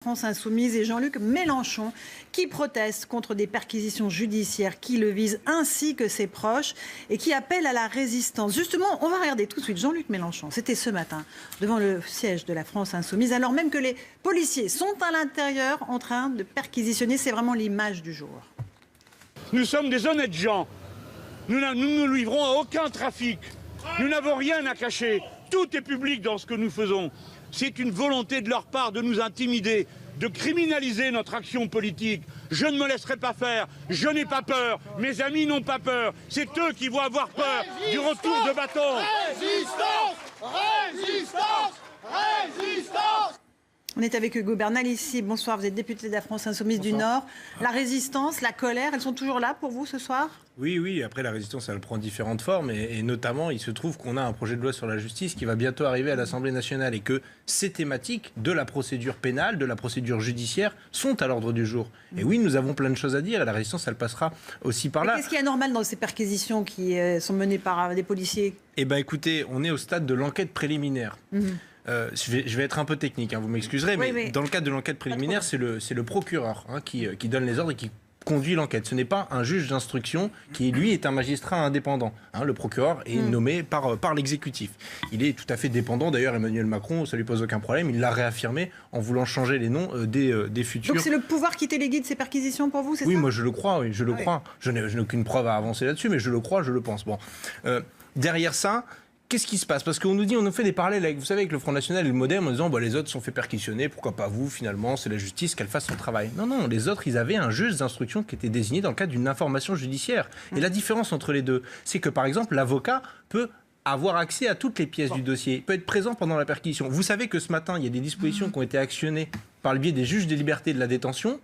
France Insoumise et Jean-Luc Mélenchon qui protestent contre des perquisitions judiciaires qui le visent ainsi que ses proches et qui appellent à la résistance. Justement, on va regarder tout de suite Jean-Luc Mélenchon. C'était ce matin devant le siège de la France Insoumise alors même que les policiers sont à l'intérieur en train de perquisitionner. C'est vraiment l'image du jour. Nous sommes des honnêtes gens. Nous ne livrons à aucun trafic. Nous n'avons rien à cacher. Tout est public dans ce que nous faisons. C'est une volonté de leur part de nous intimider, de criminaliser notre action politique. Je ne me laisserai pas faire, je n'ai pas peur, mes amis n'ont pas peur. C'est eux qui vont avoir peur du retour de bâton. Résistance! Résistance! Résistance! On est avec Hugo Bernal ici. Bonsoir, vous êtes député de la France Insoumise du Nord. La résistance, la colère, elles sont toujours là pour vous ce soir ? Oui, après la résistance, elle prend différentes formes et notamment, il se trouve qu'on a un projet de loi sur la justice qui va bientôt arriver à l'Assemblée nationale et que ces thématiques de la procédure pénale, de la procédure judiciaire sont à l'ordre du jour. Et oui, nous avons plein de choses à dire et la résistance, elle passera aussi par là. Qu'est-ce qui est anormal dans ces perquisitions qui sont menées par des policiers ? Eh bien écoutez, on est au stade de l'enquête préliminaire. Je vais être un peu technique, vous m'excuserez, mais dans le cadre de l'enquête préliminaire, c'est le procureur qui donne les ordres et qui conduit l'enquête. Ce n'est pas un juge d'instruction qui, lui, est un magistrat indépendant. Le procureur est nommé par l'exécutif. Il est tout à fait dépendant. D'ailleurs, Emmanuel Macron, ça ne lui pose aucun problème. Il l'a réaffirmé en voulant changer les noms des futurs. Donc c'est le pouvoir qui téléguide ces perquisitions pour vous, c'est ça ? Oui, moi je le crois, je le crois. Je n'ai aucune preuve à avancer là-dessus, mais je le crois, je le pense. Bon. Derrière ça... Qu'est-ce qui se passe ? Parce qu'on nous fait des parallèles avec, vous savez, avec le Front National et le Modem en disant les autres sont fait perquisitionner, pourquoi pas vous, finalement, c'est la justice, qu'elle fasse son travail. Non, les autres, ils avaient un juge d'instruction qui était désigné dans le cadre d'une information judiciaire. Et la différence entre les deux, c'est que par exemple, l'avocat peut avoir accès à toutes les pièces du dossier, il peut être présent pendant la perquisition. Vous savez que ce matin, il y a des dispositions qui ont été actionnées par le biais des juges des libertés et de la détention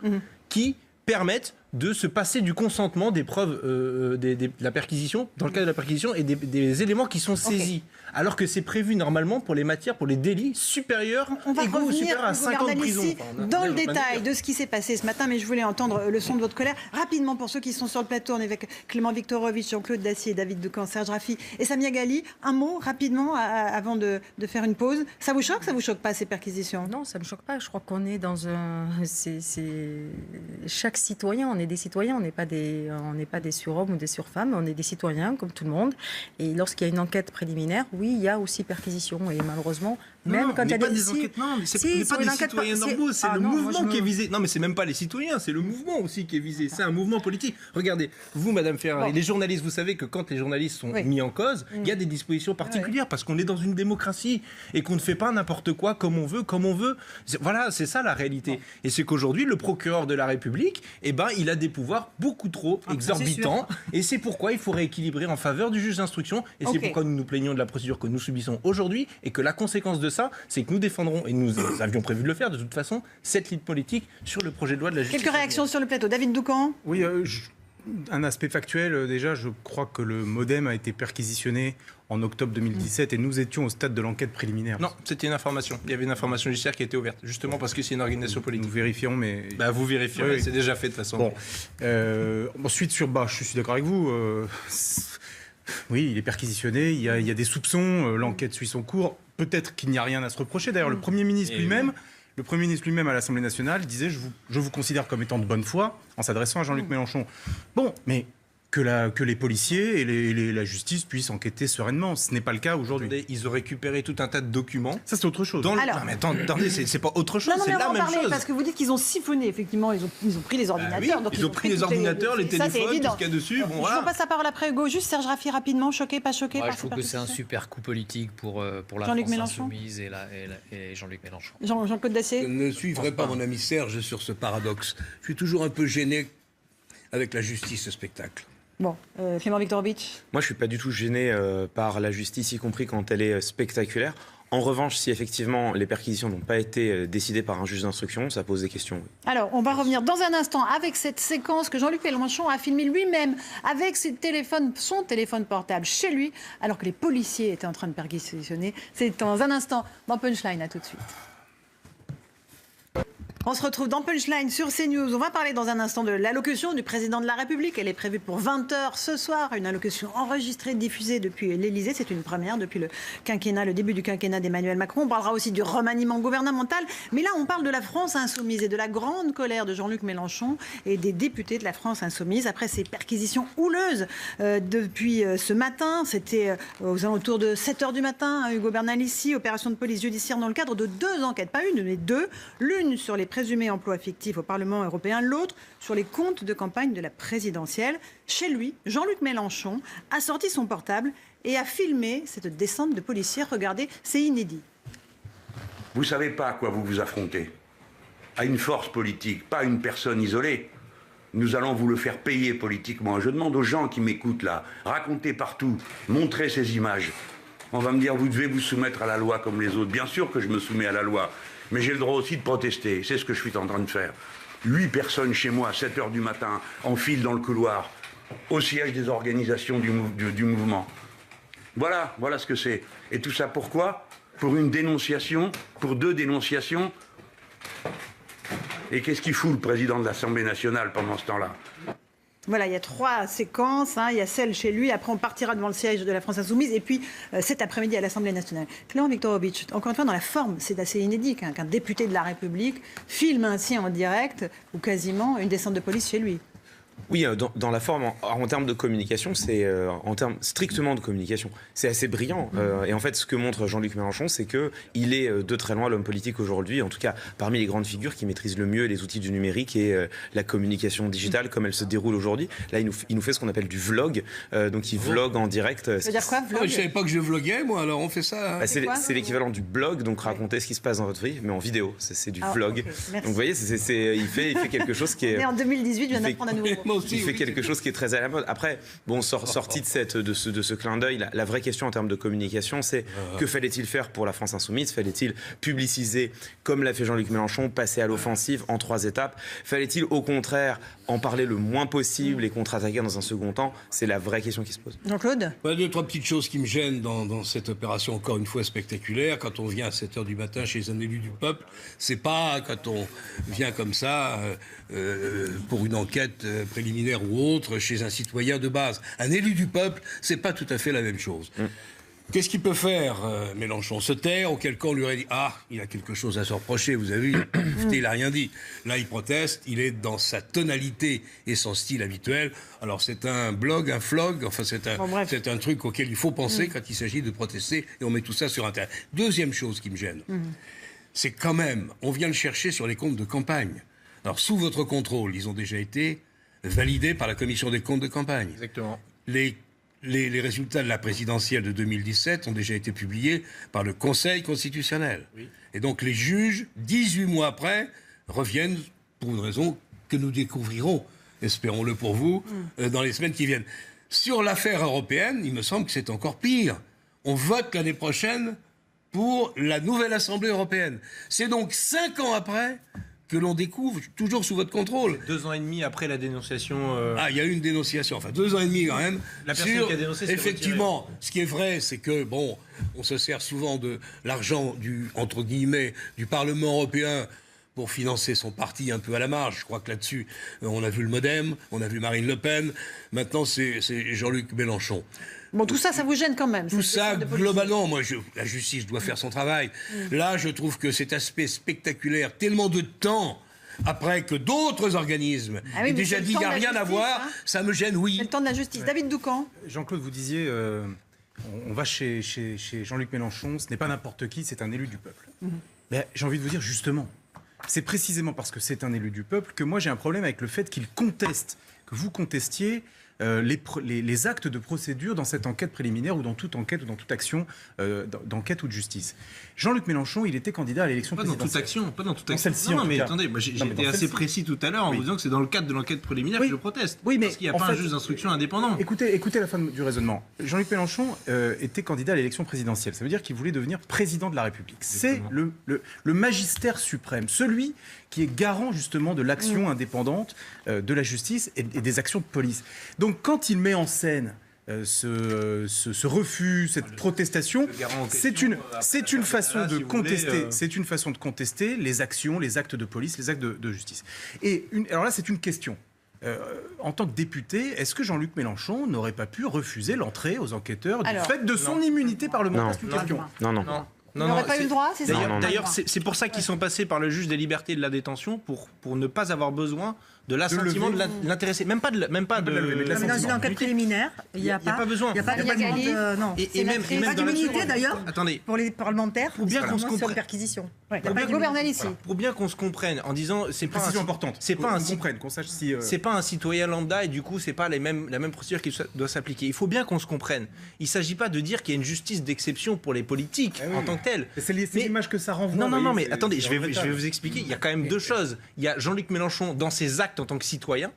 qui permettent de se passer du consentement des preuves de la perquisition, dans le cadre de la perquisition, et des éléments qui sont saisis. Alors que c'est prévu normalement pour les matières, pour les délits supérieurs, égaux ou supérieurs à 5 ans de prison. Ici, dans le détail de ce qui s'est passé ce matin, mais je voulais entendre le son de votre colère. Rapidement, pour ceux qui sont sur le plateau, on est avec Clément Viktorovitch, Jean-Claude Dacier, David Doucan, Serge Raffi et Samia Ghali. Un mot, rapidement, avant de faire une pause. Ça vous choque, ça vous choque pas, ces perquisitions ? Non, ça ne me choque pas. Je crois qu'on est dans un... Chaque citoyen, on est des citoyens, on n'est pas des surhommes ou des surfemmes, on est des citoyens comme tout le monde. Et lorsqu'il y a une enquête préliminaire, oui, il y a aussi perquisition. Et malheureusement, même quand il y a des enquêtes, non, mais c'est pas des citoyens normaux, c'est le mouvement qui est visé. Non, mais c'est même pas les citoyens, c'est le mouvement aussi qui est visé. C'est un mouvement politique. Regardez, vous, Madame Ferrari, les journalistes, vous savez que quand les journalistes sont mis en cause, il y a des dispositions particulières parce qu'on est dans une démocratie et qu'on ne fait pas n'importe quoi comme on veut, Voilà, c'est ça la réalité. Et c'est qu'aujourd'hui, le procureur de la République, il a des pouvoirs beaucoup trop exorbitants. Et c'est pourquoi il faut rééquilibrer en faveur du juge d'instruction. Et c'est pourquoi nous nous plaignons de la procédure que nous subissons aujourd'hui et que la conséquence de ça, c'est que nous défendrons, et nous avions prévu de le faire de toute façon, cette ligne politique sur le projet de loi de la justice. Quelques réactions sur le plateau. David Doucan ? Oui, un aspect factuel. Déjà, je crois que le Modem a été perquisitionné en octobre 2017 et nous étions au stade de l'enquête préliminaire. Non, c'était une information. Il y avait une information judiciaire qui était ouverte, justement parce que c'est une organisation politique. Nous vérifierons, mais... vous vérifierez, oui. C'est déjà fait de toute façon. Bon. Ensuite, je suis d'accord avec vous. Oui, il est perquisitionné, il y a des soupçons, l'enquête suit son cours. Peut-être qu'il n'y a rien à se reprocher. D'ailleurs, le Premier ministre lui-même à l'Assemblée nationale disait je vous considère comme étant de bonne foi en s'adressant à Jean-Luc Mélenchon. Bon, mais que les policiers et la justice puissent enquêter sereinement. Ce n'est pas le cas aujourd'hui. Attendez, ils ont récupéré tout un tas de documents. Ça, c'est autre chose. Non, mais attendez, c'est pas autre chose, c'est la même chose. Parce que vous dites qu'ils ont siphonné, effectivement, ils ont pris les ordinateurs. Donc ils ont pris les ordinateurs, les téléphones, tout ce qu'il y a dessus. Je vous passe la parole après Hugo. Juste Serge Raffi, rapidement, choqué, pas choqué par Je trouve que c'est un super coup politique pour la Jean-Luc France Mélenchon. Insoumise et Jean-Luc Mélenchon. Jean-Claude Dacier. Je ne suivrai pas mon ami Serge sur ce paradoxe. Je suis toujours un peu gêné avec la justice, ce spectacle. Bon, Clément Viktorovitch. Moi, je ne suis pas du tout gêné par la justice, y compris quand elle est spectaculaire. En revanche, si effectivement les perquisitions n'ont pas été décidées par un juge d'instruction, ça pose des questions. Oui. Alors, on va revenir dans un instant avec cette séquence que Jean-Luc Mélenchon a filmée lui-même avec son téléphone portable chez lui, alors que les policiers étaient en train de perquisitionner. C'est dans un instant dans Punchline. À tout de suite. On se retrouve dans Punchline sur CNews. On va parler dans un instant de l'allocution du président de la République. Elle est prévue pour 20h ce soir. Une allocution enregistrée, diffusée depuis l'Élysée. C'est une première depuis le quinquennat, le début du quinquennat d'Emmanuel Macron. On parlera aussi du remaniement gouvernemental. Mais là, on parle de la France insoumise et de la grande colère de Jean-Luc Mélenchon et des députés de la France insoumise après ces perquisitions houleuses depuis ce matin. C'était aux alentours de 7h du matin, Hugo Bernal ici, opération de police judiciaire dans le cadre de 2 enquêtes, pas une mais 2. L'une sur les présumés emplois fictifs au Parlement européen, l'autre sur les comptes de campagne de la présidentielle. Chez lui, Jean-Luc Mélenchon a sorti son portable et a filmé cette descente de policiers. Regardez, c'est inédit. Vous ne savez pas à quoi vous vous affrontez. À une force politique, pas à une personne isolée. Nous allons vous le faire payer politiquement. Je demande aux gens qui m'écoutent là, racontez partout, montrez ces images. On va me dire, vous devez vous soumettre à la loi comme les autres. Bien sûr que je me soumets à la loi. Mais j'ai le droit aussi de protester. C'est ce que je suis en train de faire. 8 personnes chez moi, à 7h du matin, en file dans le couloir, au siège des organisations du mouvement. Voilà ce que c'est. Et tout ça pourquoi? Pour une dénonciation, pour 2 dénonciations. Et qu'est-ce qu'il fout le président de l'Assemblée nationale pendant ce temps-là? Voilà, il y a 3 séquences. Il y a celle chez lui. Après, on partira devant le siège de la France Insoumise. Et puis, cet après-midi, à l'Assemblée nationale. Clément Viktorovitch, encore une fois, dans la forme, c'est assez inédit qu'un député de la République filme ainsi en direct, ou quasiment, une descente de police chez lui. Oui, dans la forme, en termes de communication, c'est en termes strictement de communication, c'est assez brillant. Et en fait, ce que montre Jean-Luc Mélenchon, c'est qu'il est de très loin l'homme politique aujourd'hui, en tout cas parmi les grandes figures qui maîtrisent le mieux les outils du numérique et la communication digitale comme elle se déroule aujourd'hui. Là, il nous fait ce qu'on appelle du vlog, donc il vlogue en direct. Ça veut dire quoi, vlog? Je savais pas que je vloguais, moi, alors on fait ça. Bah, c'est l'équivalent du blog, donc raconter ce qui se passe dans votre vie, mais en vidéo. C'est du vlog. Okay, donc vous voyez, il fait quelque chose qui est... On est en 2018, je viens d'apprendre à nouveau. Il fait quelque chose qui est très à la mode. Après, bon, sorti de ce clin d'œil, la vraie question en termes de communication, c'est que fallait-il faire pour la France insoumise? Fallait-il publiciser, comme l'a fait Jean-Luc Mélenchon, passer à l'offensive en 3 étapes? Fallait-il au contraire en parler le moins possible et contre-attaquer dans un second temps? C'est la vraie question qui se pose. Jean-Claude? 2, 3 petites choses qui me gênent dans cette opération, encore une fois spectaculaire. Quand on vient à 7h du matin chez un élu du peuple, c'est pas quand on vient comme ça pour une enquête préliminaire ou autre chez un citoyen de base. Un élu du peuple, c'est pas tout à fait la même chose. Qu'est-ce qu'il peut faire, Mélenchon? Se taire, auquel cas on lui aurait dit « Ah, il a quelque chose à se reprocher, vous avez vu, il n'a rien dit ». Là, il proteste, il est dans sa tonalité et son style habituel. Alors, c'est un blog, un flog, enfin, c'est un truc auquel il faut penser quand il s'agit de protester, et on met tout ça sur Internet. Deuxième chose qui me gêne, c'est quand même, on vient le chercher sur les comptes de campagne. Alors, sous votre contrôle, ils ont déjà été validés par la commission des comptes de campagne. Exactement. Les résultats de la présidentielle de 2017 ont déjà été publiés par le Conseil constitutionnel. Oui. Et donc les juges, 18 mois après, reviennent pour une raison que nous découvrirons, espérons-le pour vous, dans les semaines qui viennent. Sur l'affaire européenne, il me semble que c'est encore pire. On vote l'année prochaine pour la nouvelle Assemblée européenne. C'est donc 5 ans après que l'on découvre, toujours sous votre contrôle. 2 ans et demi après la dénonciation... Ah, il y a eu une dénonciation, enfin 2 ans et demi quand même. La personne qui a dénoncé, c'est effectivement, ce qui est vrai, c'est que, bon, on se sert souvent de l'argent entre guillemets, du Parlement européen pour financer son parti un peu à la marge. Je crois que là-dessus, on a vu le MoDem, on a vu Marine Le Pen, maintenant c'est Jean-Luc Mélenchon. Bon, tout ça, ça vous gêne quand même? Tout ça, globalement, la justice doit faire son travail. Là, je trouve que cet aspect spectaculaire, tellement de temps après que d'autres organismes aient déjà dit qu'il n'y a rien à voir, ça me gêne, oui. C'est le temps de la justice. Ouais. David Doucan. Jean-Claude, vous disiez, on va chez Jean-Luc Mélenchon, ce n'est pas n'importe qui, c'est un élu du peuple. Mais j'ai envie de vous dire, justement, c'est précisément parce que c'est un élu du peuple que moi j'ai un problème avec le fait qu'il conteste, que vous contestiez les actes de procédure dans cette enquête préliminaire ou dans toute enquête ou dans toute action d'enquête ou de justice. Jean-Luc Mélenchon, il était candidat à l'élection présidentielle. Pas dans toute action. Non, mais attendez, j'ai été assez précis tout à l'heure en vous disant que c'est dans le cadre de l'enquête préliminaire que je proteste. Oui, mais parce qu'il n'y a pas un juge d'instruction indépendant. Écoutez la fin du raisonnement. Jean-Luc Mélenchon était candidat à l'élection présidentielle. Ça veut dire qu'il voulait devenir président de la République. C'est le magistère suprême, celui qui est garant justement de l'action indépendante de la justice et des actions de police. Donc quand il met en scène ce refus, cette protestation, c'est une façon de contester, c'est une façon de contester les actions, les actes de police, les actes de justice. Alors là, c'est une question. En tant que député, est-ce que Jean-Luc Mélenchon n'aurait pas pu refuser l'entrée aux enquêteurs du fait de son immunité parlementaire? C'est une question. Non. Ils n'auraient pas eu le droit, c'est ça? D'ailleurs, c'est pour ça qu'ils sont passés par le juge des libertés et de la détention, pour ne pas avoir besoin de l'assentiment de l'intéressé. Même pas de Mais dans une enquête préliminaire, il n'y a pas besoin. Il n'y a pas de non. Et même pas d'immunité d'ailleurs. Attendez. Pour les parlementaires, pour bien qu'on se comprenne. Perquisition. Le gouvernement ici. Pour bien qu'on se comprenne, en disant c'est pas importante. C'est pas qu'on sache si c'est pas un citoyen lambda et du coup c'est pas la même procédure qui doit s'appliquer. Il faut bien qu'on se comprenne. Il s'agit pas de dire qu'il y a une justice d'exception pour les politiques en tant que telle. C'est l'image que ça renvoie. Non, mais attendez, je vais vous expliquer. Il y a quand même deux choses. Il y a Jean-Luc Mélenchon dans ses actes en tant que citoyen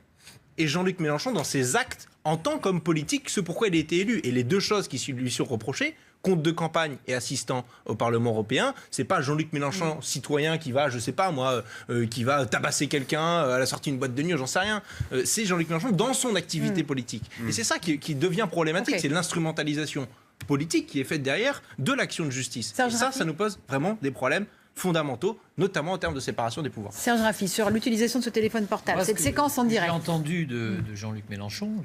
et Jean-Luc Mélenchon dans ses actes en tant qu'homme politique, ce pourquoi il a été élu. Et les deux choses qui lui sont reprochées, compte de campagne et assistant au Parlement européen, c'est pas Jean-Luc Mélenchon, citoyen, qui va, je sais pas moi, qui va tabasser quelqu'un à la sortie d'une boîte de nuit, j'en sais rien. C'est Jean-Luc Mélenchon dans son activité politique. Et c'est ça qui devient problématique, c'est l'instrumentalisation politique qui est faite derrière de l'action de justice. Et ça nous pose vraiment des problèmes fondamentaux, notamment en termes de séparation des pouvoirs. Serge Raffi, sur l'utilisation de ce téléphone portable, cette séquence en direct. J'ai entendu de Jean-Luc Mélenchon,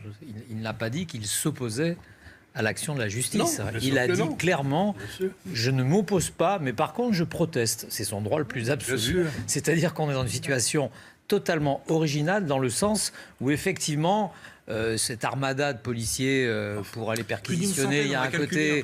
il n'a pas dit qu'il s'opposait à l'action de la justice. Non, il a dit clairement, je ne m'oppose pas, mais par contre je proteste. C'est son droit le plus absolu. C'est-à-dire qu'on est dans une situation totalement originale dans le sens où effectivement cette armada de policiers pour aller perquisitionner, il y a un côté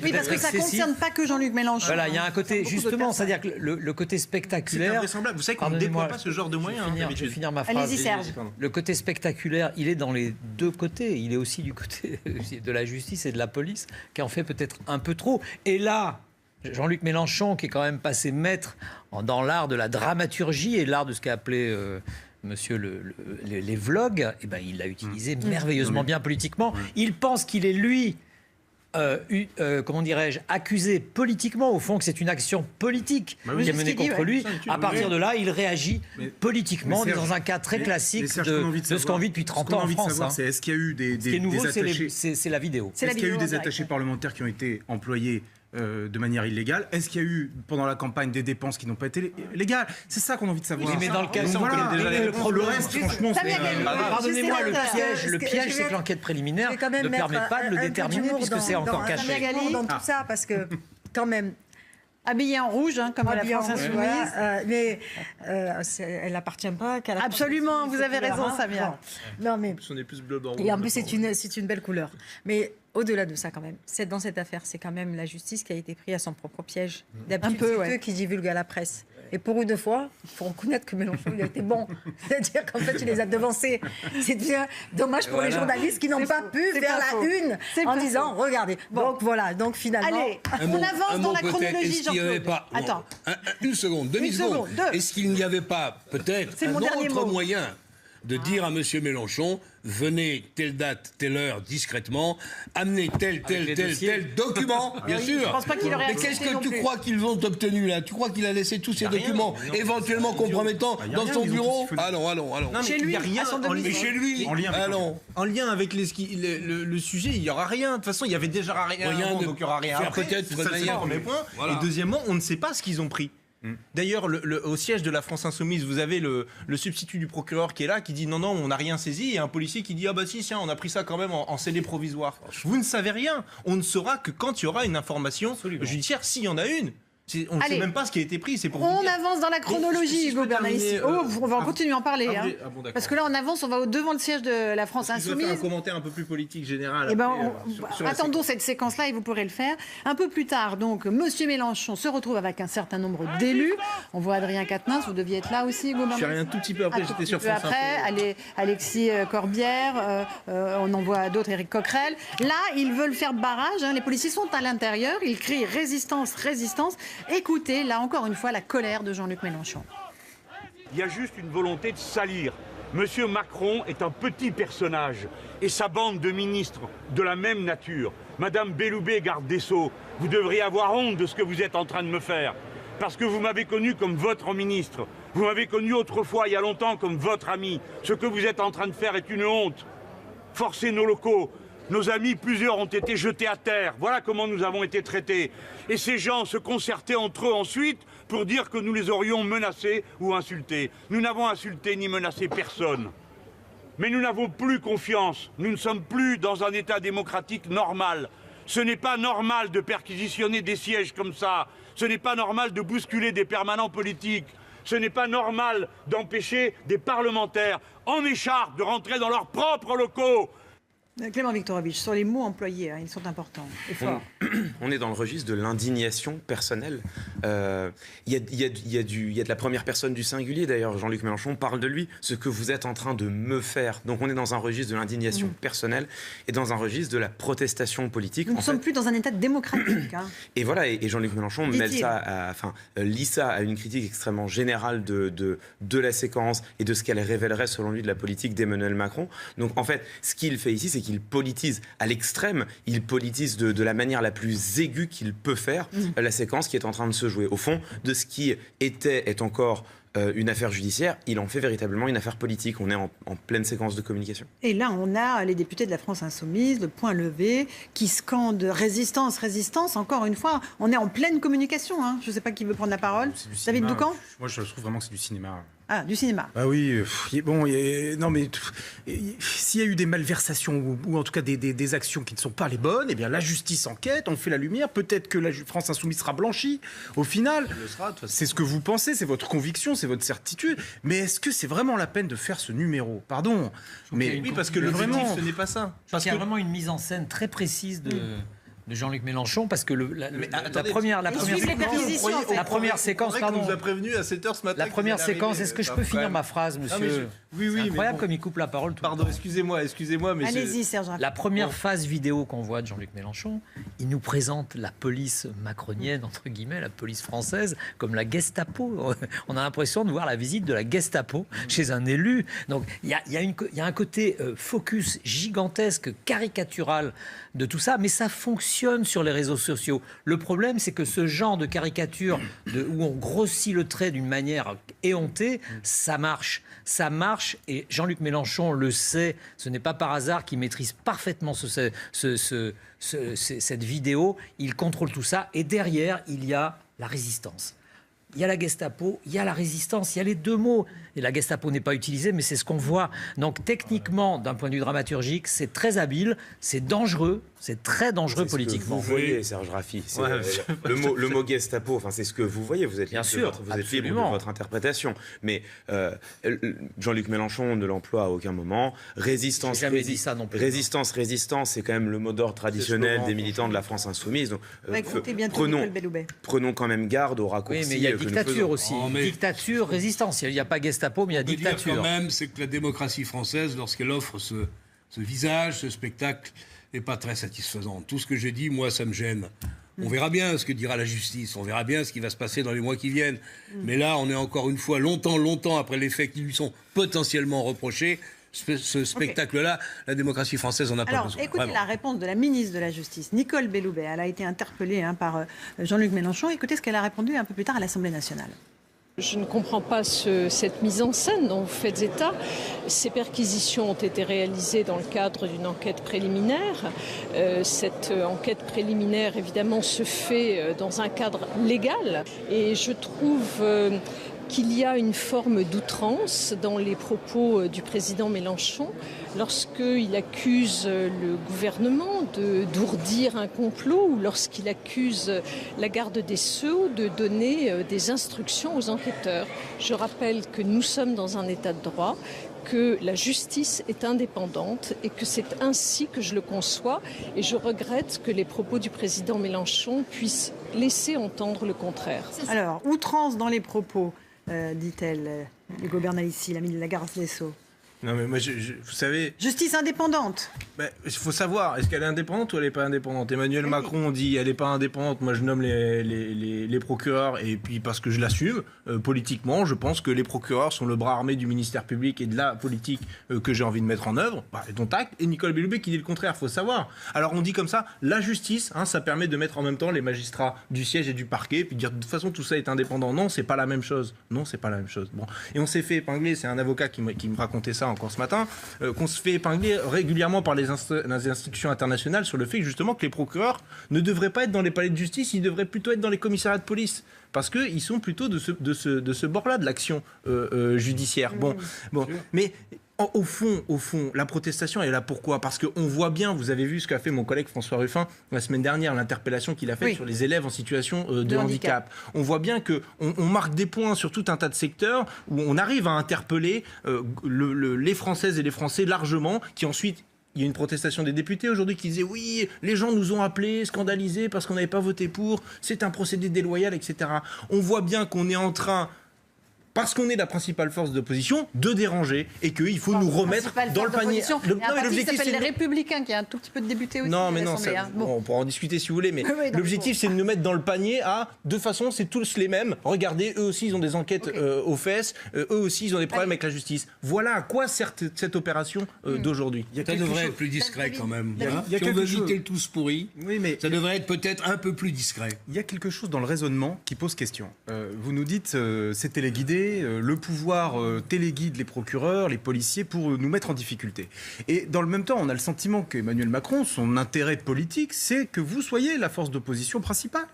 oui, parce que ça ne concerne pas que Jean-Luc Mélenchon. Voilà, il y a un côté justement, c'est-à-dire que le côté spectaculaire. C'est invraisemble. Vous savez qu'on ne déploie pas ce genre de moyens. Je vais finir ma phrase. Allez-y, Serge. Le côté spectaculaire, il est dans les deux côtés. Il est aussi du côté de la justice et de la police, qui en fait peut-être un peu trop. Et là, Jean-Luc Mélenchon, qui est quand même passé maître dans l'art de la dramaturgie et l'art de ce qu'a appelé monsieur les vlogs, eh ben, il l'a utilisé merveilleusement bien politiquement. Il pense qu'il est lui, comment dirais-je, accusé politiquement, au fond que c'est une action politique qui est menée contre lui. À partir de là, il réagit politiquement dans un cas très classique de ce qu'on vit depuis 30 ans en France. C'est est-ce qu'il y a eu des Ce qui est nouveau, attachés... c'est la vidéo. Est-ce qu'il y a eu des attachés parlementaires qui ont été employés de manière illégale? Est-ce qu'il y a eu pendant la campagne des dépenses qui n'ont pas été légales? C'est ça qu'on a envie de savoir. Oui, mais dans le cas le problème, franchement, pardonnez-moi, le piège, c'est que l'enquête préliminaire ne permet pas de le déterminer puisque c'est encore caché. Dans tout ça, parce que quand même. Habillée en rouge, comme la France Insoumise. Mais elle n'appartient pas qu'à la France. Absolument, vous avez raison, Samia. Non, mais. On est plus bleu blanc. Et en plus, c'est une belle couleur. Mais au-delà de ça, quand même, dans cette affaire, c'est quand même la justice qui a été prise à son propre piège. D'habitude, c'est eux qui divulguent à la presse. Et pour une fois, il faut reconnaître que Mélenchon, il a été bon. C'est-à-dire qu'en fait, il les a devancés. C'est bien dommage pour les journalistes qui n'ont pas pu faire la une en disant, regardez. Donc voilà, donc finalement... Allez, on avance dans la chronologie, Jean-Claude. Attends. Une seconde, demi-seconde. Est-ce qu'il n'y avait pas peut-être un autre moyen de dire à M. Mélenchon, venez telle date, telle heure, discrètement, amenez tel document, bien sûr. Je pense pas qu'il aurait. Mais qu'est-ce que tu crois qu'ils ont obtenu là? Tu crois qu'il a laissé tous ces documents éventuellement compromettants dans son bureau? Allons. Non, chez lui, il n'y a rien mais chez lui, en lien avec le sujet, il n'y aura rien. De toute façon, il y avait déjà rien avant, donc il n'y aura rien après. Peut-être premier point. Et deuxièmement, on ne sait pas ce qu'ils ont pris. D'ailleurs, au siège de la France Insoumise, vous avez le substitut du procureur qui est là, qui dit non, on n'a rien saisi, et un policier qui dit ah bah si, tiens, on a pris ça quand même en scellé provisoire. Vous ne savez rien. On ne saura que quand il y aura une information judiciaire, s'il y en a une. On ne sait même pas ce qui a été pris. C'est pour on avance dans la chronologie, Hugo Bernalicis. On va continuer à en parler. Parce que là, on avance, on va devant le siège de la France Insoumise. Je vais faire un commentaire un peu plus politique général. Attendons cette séquence-là et vous pourrez le faire. Un peu plus tard, donc, M. Mélenchon se retrouve avec un certain nombre d'élus. On voit Adrien Quatennens, vous deviez être là aussi, Hugo Bernalicis. Je suis rien tout petit peu après, j'étais sur France Info. Après, Alexis Corbière, on en voit d'autres, Éric Coquerel. Là, ils veulent faire barrage. Les policiers sont à l'intérieur. Ils crient résistance, résistance. Écoutez, là encore une fois, la colère de Jean-Luc Mélenchon. Il y a juste une volonté de salir. Monsieur Macron est un petit personnage et sa bande de ministres de la même nature. Madame Belloubet, garde des Sceaux, vous devriez avoir honte de ce que vous êtes en train de me faire. Parce que vous m'avez connu comme votre ministre. Vous m'avez connu autrefois, il y a longtemps, comme votre ami. Ce que vous êtes en train de faire est une honte. Forcer nos locaux, Nos amis, plusieurs ont été jetés à terre. Voilà comment nous avons été traités. Et ces gens se concertaient entre eux ensuite pour dire que nous les aurions menacés ou insultés. Nous n'avons insulté ni menacé personne. Mais nous n'avons plus confiance. Nous ne sommes plus dans un État démocratique normal. Ce n'est pas normal de perquisitionner des sièges comme ça. Ce n'est pas normal de bousculer des permanents politiques. Ce n'est pas normal d'empêcher des parlementaires en écharpe de rentrer dans leurs propres locaux. Clément Viktorovitch, sur les mots employés, ils sont importants et forts. On est dans le registre de l'indignation personnelle. Il y a de la première personne du singulier, d'ailleurs, Jean-Luc Mélenchon parle de lui, ce que vous êtes en train de me faire. Donc on est dans un registre de l'indignation personnelle et dans un registre de la protestation politique. Nous ne sommes plus dans un État démocratique. Et voilà, et Jean-Luc Mélenchon lie ça à une critique extrêmement générale de la séquence et de ce qu'elle révélerait, selon lui, de la politique d'Emmanuel Macron. Donc en fait, ce qu'il fait ici, c'est qu'il politise à l'extrême, il politise de la manière la plus aiguë qu'il peut faire la séquence qui est en train de se jouer. Au fond, de ce qui est encore une affaire judiciaire, il en fait véritablement une affaire politique. On est en pleine séquence de communication. Et là, on a les députés de la France Insoumise, le point levé, qui scandent résistance, résistance. Encore une fois, on est en pleine communication. Je ne sais pas qui veut prendre la parole. David Doucan ? Moi, je trouve vraiment que c'est du cinéma. Ah, du cinéma. Bah oui, bon, non mais s'il y a eu des malversations ou en tout cas des actions qui ne sont pas les bonnes, eh bien la justice enquête, on fait la lumière, peut-être que la France Insoumise sera blanchie au final. C'est ce que vous pensez, c'est votre conviction, c'est votre certitude. Mais est-ce que c'est vraiment la peine de faire ce numéro ? Pardon. Mais oui, parce que l'objectif, ce n'est pas ça. Parce qu'il y a vraiment une mise en scène très précise de Jean-Luc Mélenchon, parce que la première séquence, pardon. Nous a prévenu à 7h ce matin. La première séquence, est-ce que je peux finir ma phrase, monsieur ? Oui, c'est incroyable comme il coupe la parole. Pardon, excusez-moi, mais allez-y, Serge. La première phase vidéo qu'on voit de Jean-Luc Mélenchon, il nous présente la police macronienne, entre guillemets, la police française, comme la Gestapo. On a l'impression de voir la visite de la Gestapo chez un élu. Donc il y a un côté focus gigantesque, caricatural de tout ça, mais ça fonctionne sur les réseaux sociaux. Le problème, c'est que ce genre de caricature où on grossit le trait d'une manière éhontée, ça marche. Ça marche, et Jean-Luc Mélenchon le sait. Ce n'est pas par hasard qu'il maîtrise parfaitement cette vidéo. Il contrôle tout ça, et derrière, il y a la résistance. Il y a la Gestapo, il y a la résistance, il y a les deux mots. Et la Gestapo n'est pas utilisée, mais c'est ce qu'on voit. Donc techniquement, d'un point de vue dramaturgique, c'est très habile, c'est dangereux, c'est très dangereux politiquement. Vous voyez, Serge Raffi, le mot Gestapo, enfin, c'est ce que vous voyez, vous êtes bien sûr, vous êtes libre de votre interprétation. Mais Jean-Luc Mélenchon ne l'emploie à aucun moment. Résistance, résistance, c'est quand même le mot d'ordre traditionnel des militants de la France Insoumise. Donc, prenons quand même garde au raccourci. Oui, mais il y a dictature aussi. Dictature, résistance. Il n'y a pas Gestapo, mais il y a dictature. Dire quand même, c'est que la démocratie française, lorsqu'elle offre ce visage, ce spectacle, n'est pas très satisfaisant. Tout ce que j'ai dit, moi, ça me gêne. On verra bien ce que dira la justice, on verra bien ce qui va se passer dans les mois qui viennent. Mais là, on est encore une fois longtemps après les faits qui lui sont potentiellement reprochés. Ce spectacle-là, la démocratie française en a pas besoin. Écoutez la réponse de la ministre de la Justice, Nicole Belloubet. Elle a été interpellée par Jean-Luc Mélenchon. Écoutez ce qu'elle a répondu un peu plus tard à l'Assemblée nationale. Je ne comprends pas cette mise en scène dont vous faites état. Ces perquisitions ont été réalisées dans le cadre d'une enquête préliminaire. Cette enquête préliminaire, évidemment, se fait dans un cadre légal. Et je trouve qu'il y a une forme d'outrance dans les propos du président Mélenchon lorsqu'il accuse le gouvernement d'ourdir un complot ou lorsqu'il accuse la garde des Sceaux de donner des instructions aux enquêteurs. Je rappelle que nous sommes dans un état de droit, que la justice est indépendante et que c'est ainsi que je le conçois. Et je regrette que les propos du président Mélenchon puissent laisser entendre le contraire. Alors, outrance dans les propos, dit-elle, Hugo Bernalicis, l'ami de la garde des Sceaux. Non mais moi, vous savez... Justice indépendante. Il faut savoir, est-ce qu'elle est indépendante ou elle n'est pas indépendante ? Emmanuel Macron dit elle n'est pas indépendante, moi je nomme les procureurs, et puis parce que je l'assume, politiquement, je pense que les procureurs sont le bras armé du ministère public et de la politique que j'ai envie de mettre en œuvre, dont acte, et Nicole Belloubet qui dit le contraire, il faut savoir. Alors on dit comme ça, la justice, ça permet de mettre en même temps les magistrats du siège et du parquet, puis dire de toute façon tout ça est indépendant. Non, c'est pas la même chose. Non, c'est pas la même chose. Bon. Et on s'est fait épingler, c'est un avocat qui me racontait ça encore ce matin, qu'on se fait épingler régulièrement par les institutions internationales sur le fait justement que les procureurs ne devraient pas être dans les palais de justice, ils devraient plutôt être dans les commissariats de police. Parce qu'ils sont plutôt de ce bord-là de l'action judiciaire. Bon, mais au fond, la protestation est là pourquoi ? Parce qu'on voit bien, vous avez vu ce qu'a fait mon collègue François Ruffin la semaine dernière, l'interpellation qu'il a faite sur les élèves en situation de handicap. On voit bien qu'on marque des points sur tout un tas de secteurs où on arrive à interpeller les Françaises et les Français largement, qui ensuite... Il y a une protestation des députés aujourd'hui qui disait oui, les gens nous ont appelés, scandalisés parce qu'on n'avait pas voté pour, c'est un procédé déloyal, etc. On voit bien qu'on est en train, parce qu'on est la principale force d'opposition, de déranger et qu'il faut nous remettre dans le panier. L'objectif, c'est les Républicains, qui a un tout petit peu de députés aussi. Non, mais non, on pourra en discuter si vous voulez, mais l'objectif, c'est de nous mettre dans le panier à, de façon, c'est tous les mêmes. Regardez, eux aussi, ils ont des enquêtes aux fesses, eux aussi, ils ont des problèmes avec la justice. Voilà à quoi sert cette opération d'aujourd'hui. Ça devrait être plus discret quand même. Si on veut éviter le tous pourri, ça devrait être peut-être un peu plus discret. Il y a quelque chose dans le raisonnement qui pose question. Vous nous dites, c'est téléguidé, le pouvoir téléguide les procureurs, les policiers pour nous mettre en difficulté. Et dans le même temps, on a le sentiment qu'Emmanuel Macron, son intérêt politique, c'est que vous soyez la force d'opposition principale.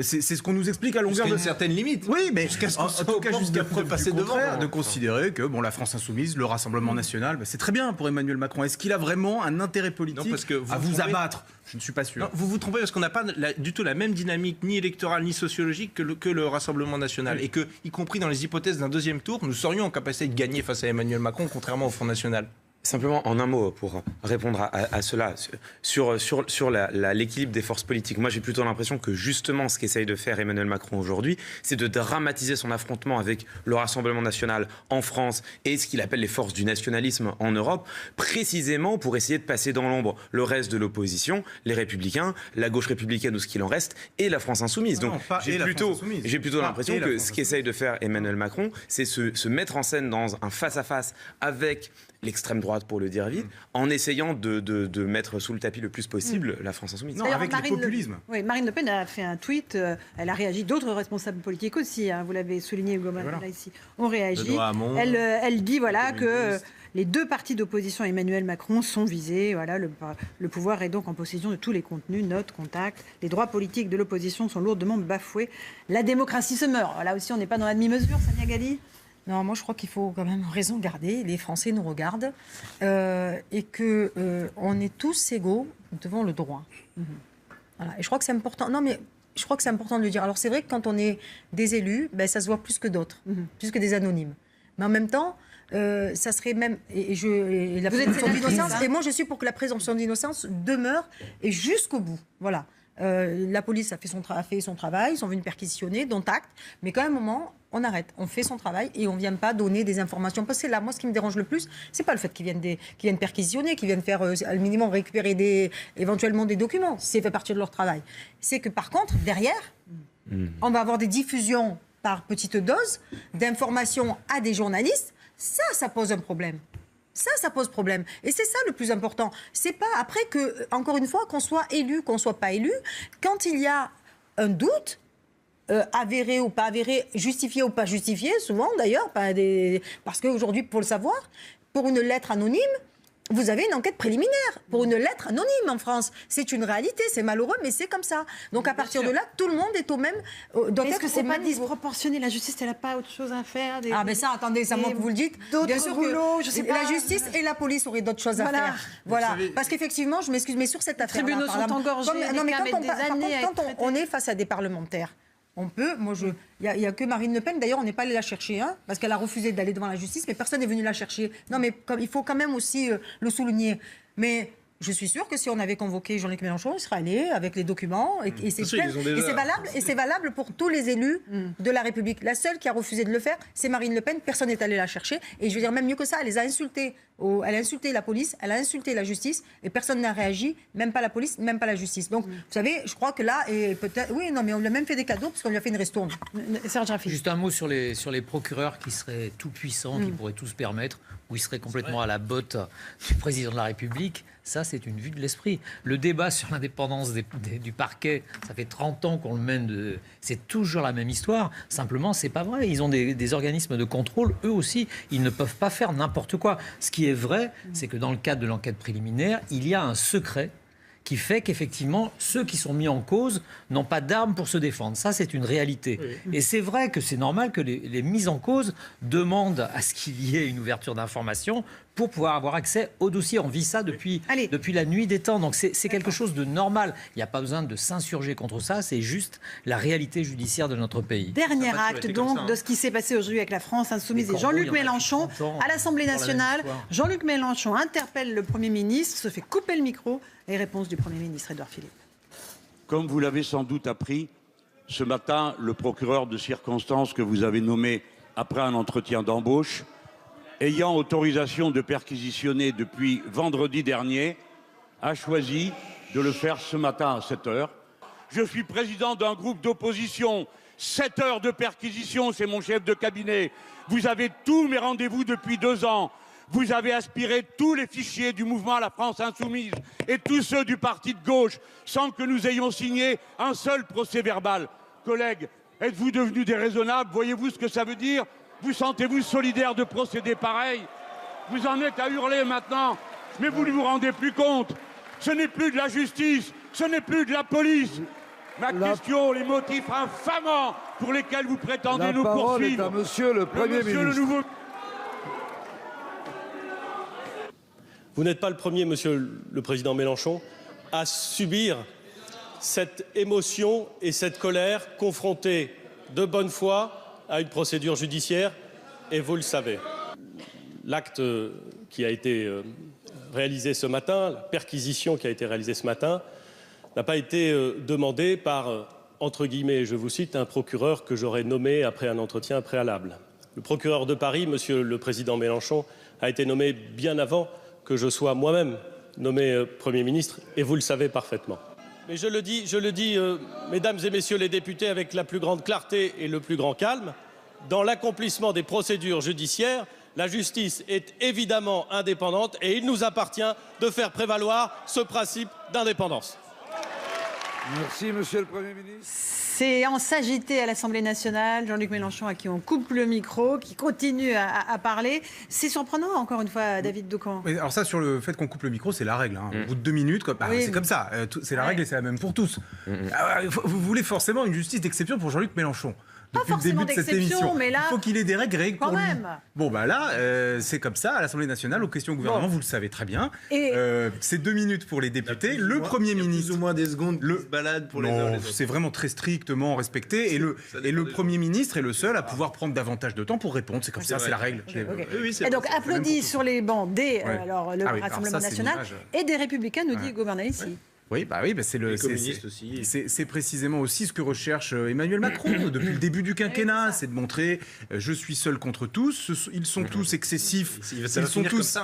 C'est ce qu'on nous explique à longueur de certaines limites. Oui, mais en tout cas jusqu'à preuve passer devant, de considérer que la France insoumise, le Rassemblement national, c'est très bien pour Emmanuel Macron. Est-ce qu'il a vraiment un intérêt politique à vous abattre ? Je ne suis pas sûr. Non, vous vous trompez parce qu'on n'a pas du tout la même dynamique ni électorale ni sociologique que le Rassemblement national. Et que, y compris dans les hypothèses d'un deuxième tour, nous serions en capacité de gagner face à Emmanuel Macron, contrairement au Front National. Simplement, en un mot, pour répondre à cela, sur l'équilibre des forces politiques, moi j'ai plutôt l'impression que justement ce qu'essaye de faire Emmanuel Macron aujourd'hui, c'est de dramatiser son affrontement avec le Rassemblement national en France et ce qu'il appelle les forces du nationalisme en Europe, précisément pour essayer de passer dans l'ombre le reste de l'opposition, les Républicains, la gauche républicaine ou ce qu'il en reste, et la France insoumise. Donc j'ai plutôt l'impression que ce qu'essaye de faire Emmanuel Macron, c'est se mettre en scène dans un face-à-face avec l'extrême droite, pour le dire vite, en essayant de mettre sous le tapis le plus possible la France insoumise. Non, avec le populisme. Marine Le Pen a fait un tweet, elle a réagi, d'autres responsables politiques aussi, vous l'avez souligné, Hugo Mal, là ici, ont réagi. Elle dit que les deux partis d'opposition à Emmanuel Macron sont visés. Voilà, le pouvoir est donc en possession de tous les contenus, notes, contacts. Les droits politiques de l'opposition sont lourdement bafoués. La démocratie se meurt. Là aussi, on n'est pas dans la demi-mesure, Samia Ghali. Non, moi je crois qu'il faut quand même raison garder. Les Français nous regardent et que on est tous égaux devant le droit. Voilà. Et je crois que c'est important. Non, mais je crois que c'est important de le dire. Alors c'est vrai que quand on est des élus, ça se voit plus que d'autres, plus que des anonymes. Mais en même temps, ça serait même la présomption d'innocence. Et moi je suis pour que la présomption d'innocence demeure et jusqu'au bout. Voilà. La police a fait son travail, ils sont venus perquisitionner, dont acte, mais quand à un moment, on arrête, on fait son travail et on ne vient pas donner des informations. Parce que là, moi, ce qui me dérange le plus, c'est pas le fait qu'ils viennent perquisitionner, qu'ils viennent faire, au minimum, récupérer éventuellement des documents, c'est fait partie de leur travail. C'est que par contre, derrière, on va avoir des diffusions par petite dose d'informations à des journalistes. Ça pose un problème. Ça pose problème. Et c'est ça le plus important. C'est pas après que, encore une fois, qu'on soit élu, qu'on soit pas élu, quand il y a un doute, avéré ou pas avéré, justifié ou pas justifié, souvent d'ailleurs, parce qu'aujourd'hui, pour le savoir, pour une lettre anonyme, vous avez une enquête préliminaire pour une lettre anonyme en France. C'est une réalité, c'est malheureux, mais c'est comme ça. Donc à partir de là, tout le monde est au même... Est-ce que c'est pas disproportionné ? La justice, elle n'a pas autre chose à faire mais ça, attendez, ça manque que vous le dites. Bien sûr que la justice et la police auraient d'autres choses à faire. Voilà. Parce qu'effectivement, je m'excuse, mais sur cette affaire... Les tribunaux sont engorgés, quand on est face à des parlementaires, on peut, il n'y a que Marine Le Pen, d'ailleurs on n'est pas allé la chercher, parce qu'elle a refusé d'aller devant la justice, mais personne n'est venu la chercher. Non mais il faut quand même aussi le souligner. Mais je suis sûre que si on avait convoqué Jean-Luc Mélenchon, il serait allé avec les documents, et c'est valable pour tous les élus de la République. La seule qui a refusé de le faire, c'est Marine Le Pen, personne n'est allé la chercher, et je veux dire même mieux que ça, elle les a insultés. Elle a insulté la police, elle a insulté la justice, et personne n'a réagi, même pas la police, même pas la justice. Donc, vous savez, je crois que là, et peut-être, oui, non, mais on lui a même fait des cadeaux parce qu'on lui a fait une ristourne. Juste un mot sur les procureurs qui seraient tout puissants, qui pourraient tout se permettre. où il serait complètement à la botte du président de la République. Ça, c'est une vue de l'esprit. Le débat sur l'indépendance du parquet, ça fait 30 ans qu'on le mène. C'est toujours la même histoire. Simplement, c'est pas vrai. Ils ont des organismes de contrôle. Eux aussi, ils ne peuvent pas faire n'importe quoi. Ce qui est vrai, c'est que dans le cadre de l'enquête préliminaire, il y a un secret qui fait qu'effectivement, ceux qui sont mis en cause n'ont pas d'armes pour se défendre. Ça, c'est une réalité. Oui. Et c'est vrai que c'est normal que les mises en cause demandent à ce qu'il y ait une ouverture d'information pour pouvoir avoir accès au dossier. On vit ça depuis la nuit des temps. Donc c'est quelque chose de normal. Il n'y a pas besoin de s'insurger contre ça. C'est juste la réalité judiciaire de notre pays. Dernier acte donc de ce qui s'est passé aujourd'hui avec la France Insoumise et Jean-Luc Mélenchon à l'Assemblée nationale. Jean-Luc Mélenchon interpelle le Premier ministre, se fait couper le micro. Les réponses du Premier ministre Édouard Philippe. Comme vous l'avez sans doute appris, ce matin, le procureur de circonstance que vous avez nommé après un entretien d'embauche, ayant autorisation de perquisitionner depuis vendredi dernier, a choisi de le faire ce matin à 7 h. Je suis président d'un groupe d'opposition. 7 heures de perquisition, c'est mon chef de cabinet. Vous avez tous mes rendez-vous depuis 2 ans. Vous avez aspiré tous les fichiers du mouvement La France Insoumise et tous ceux du parti de gauche sans que nous ayons signé un seul procès-verbal. Collègues, êtes-vous devenus déraisonnables? Voyez-vous ce que ça veut dire? Vous sentez-vous solidaire de procéder pareil? Vous en êtes à hurler maintenant, mais vous ne vous rendez plus compte. Ce n'est plus de la justice, ce n'est plus de la police. Ma question, les motifs infamants pour lesquels vous prétendez nous poursuivre. La parole est à monsieur le Premier ministre. Vous n'êtes pas le premier, monsieur le président Mélenchon, à subir cette émotion et cette colère confrontée de bonne foi à une procédure judiciaire, et vous le savez. L'acte qui a été réalisé ce matin, la perquisition qui a été réalisée ce matin, n'a pas été demandé par, entre guillemets, je vous cite, un procureur que j'aurais nommé après un entretien préalable. Le procureur de Paris, monsieur le président Mélenchon, a été nommé bien avant que je sois moi-même nommé Premier ministre, et vous le savez parfaitement. Mais je le dis, mesdames et messieurs les députés, avec la plus grande clarté et le plus grand calme, dans l'accomplissement des procédures judiciaires, la justice est évidemment indépendante et il nous appartient de faire prévaloir ce principe d'indépendance. Merci, monsieur le Premier ministre. Séance agitée à l'Assemblée nationale. Jean-Luc Mélenchon, à qui on coupe le micro, qui continue à parler. C'est surprenant, encore une fois, David Doucan. Alors ça, sur le fait qu'on coupe le micro, c'est la règle. Au bout de 2 minutes, c'est comme ça. C'est la règle et c'est la même pour tous. Vous voulez forcément une justice d'exception pour Jean-Luc Mélenchon. Depuis le début de cette émission, mais là, il faut qu'il ait des règles pour lui. Même. Bon, bah là, c'est comme ça, à l'Assemblée nationale, aux questions au gouvernement, vous le savez très bien. C'est 2 minutes pour les députés. Le Premier ministre... Plus ou moins des secondes se balade pour les uns les autres. C'est vraiment très strictement respecté. Et le Premier ministre est le seul à pouvoir prendre davantage de temps pour répondre. C'est comme ça, c'est la règle. Et donc, applaudis sur les bancs le Rassemblement national et des Républicains, nous dit Hugo Bernalicis. Oui, c'est précisément aussi ce que recherche Emmanuel Macron depuis le début du quinquennat, c'est de montrer je suis seul contre tous, ils sont tous excessifs, ils sont tous.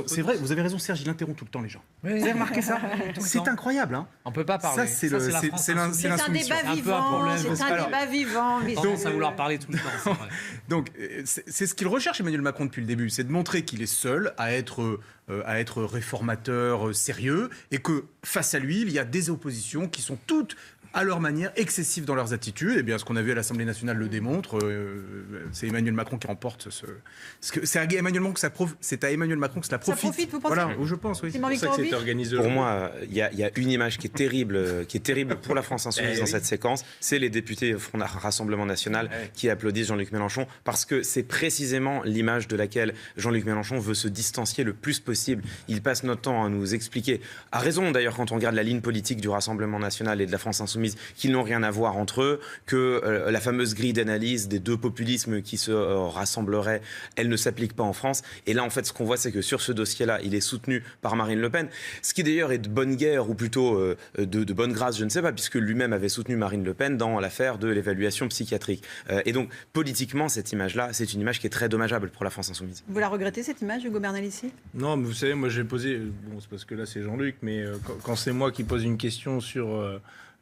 C'est vrai, vous avez raison, Serge, il interrompt tout le temps les gens. Vous avez remarqué ça? C'est incroyable, hein. On peut pas parler. Ça, c'est un débat vivant. C'est un débat vivant. Ils tendance à vouloir parler tout le temps. C'est vrai. Donc, c'est ce qu'il recherche Emmanuel Macron depuis le début, c'est de montrer qu'il est seul à être réformateur sérieux et que face à lui, il y a des oppositions qui sont toutes à leur manière excessives dans leurs attitudes. Et bien, ce qu'on a vu à l'Assemblée nationale le démontre. C'est Emmanuel Macron qui remporte c'est à Emmanuel Macron que ça c'est à Emmanuel Macron que cela profite. Ça profite, vous pensez? Voilà, je pense, oui. C'est pour ça que c'est organisé. Pour moi, il y a une image qui est terrible pour la France Insoumise dans cette séquence. C'est les députés Front Rassemblement National qui applaudissent Jean-Luc Mélenchon parce que c'est précisément l'image de laquelle Jean-Luc Mélenchon veut se distancier le plus possible. Il passe notre temps à nous expliquer, à raison d'ailleurs quand on regarde la ligne politique du Rassemblement National et de la France Insoumise, qu'ils n'ont rien à voir entre eux, que la fameuse grille d'analyse des 2 populismes qui se rassembleraient, elle ne s'applique pas en France. Et là, en fait, ce qu'on voit, c'est que sur ce dossier-là, il est soutenu par Marine Le Pen, ce qui d'ailleurs est de bonne guerre, ou plutôt de bonne grâce, je ne sais pas, puisque lui-même avait soutenu Marine Le Pen dans l'affaire de l'évaluation psychiatrique. Et donc, politiquement, cette image-là, c'est une image qui est très dommageable pour la France Insoumise. Vous la regrettez, cette image, Hugo Bernalicis? Non, mais vous savez, moi j'ai posé, bon, c'est parce que là c'est Jean-Luc, mais quand c'est moi qui pose une question sur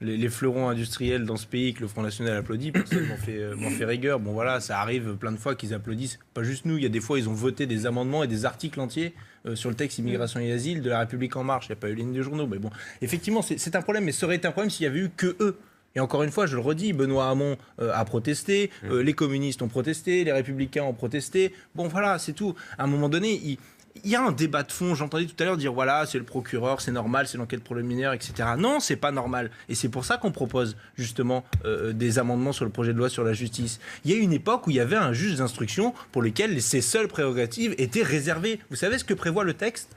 les fleurons industriels dans ce pays que le Front National applaudit, personne m'en fait rigueur. Bon voilà, ça arrive plein de fois qu'ils applaudissent, pas juste nous, il y a des fois ils ont voté des amendements et des articles entiers sur le texte immigration et asile de La République En Marche, il n'y a pas eu ligne de journaux, mais bon, effectivement c'est un problème, mais ça aurait été un problème s'il n'y avait eu que eux. Et encore une fois, je le redis, Benoît Hamon a protesté, les communistes ont protesté, les républicains ont protesté. Bon voilà, c'est tout. À un moment donné, il y a un débat de fond. J'entendais tout à l'heure dire voilà, c'est le procureur, c'est normal, c'est l'enquête préliminaire, etc. Non, c'est pas normal. Et c'est pour ça qu'on propose justement des amendements sur le projet de loi sur la justice. Il y a une époque où il y avait un juge d'instruction pour lequel ses seules prérogatives étaient réservées. Vous savez ce que prévoit le texte ?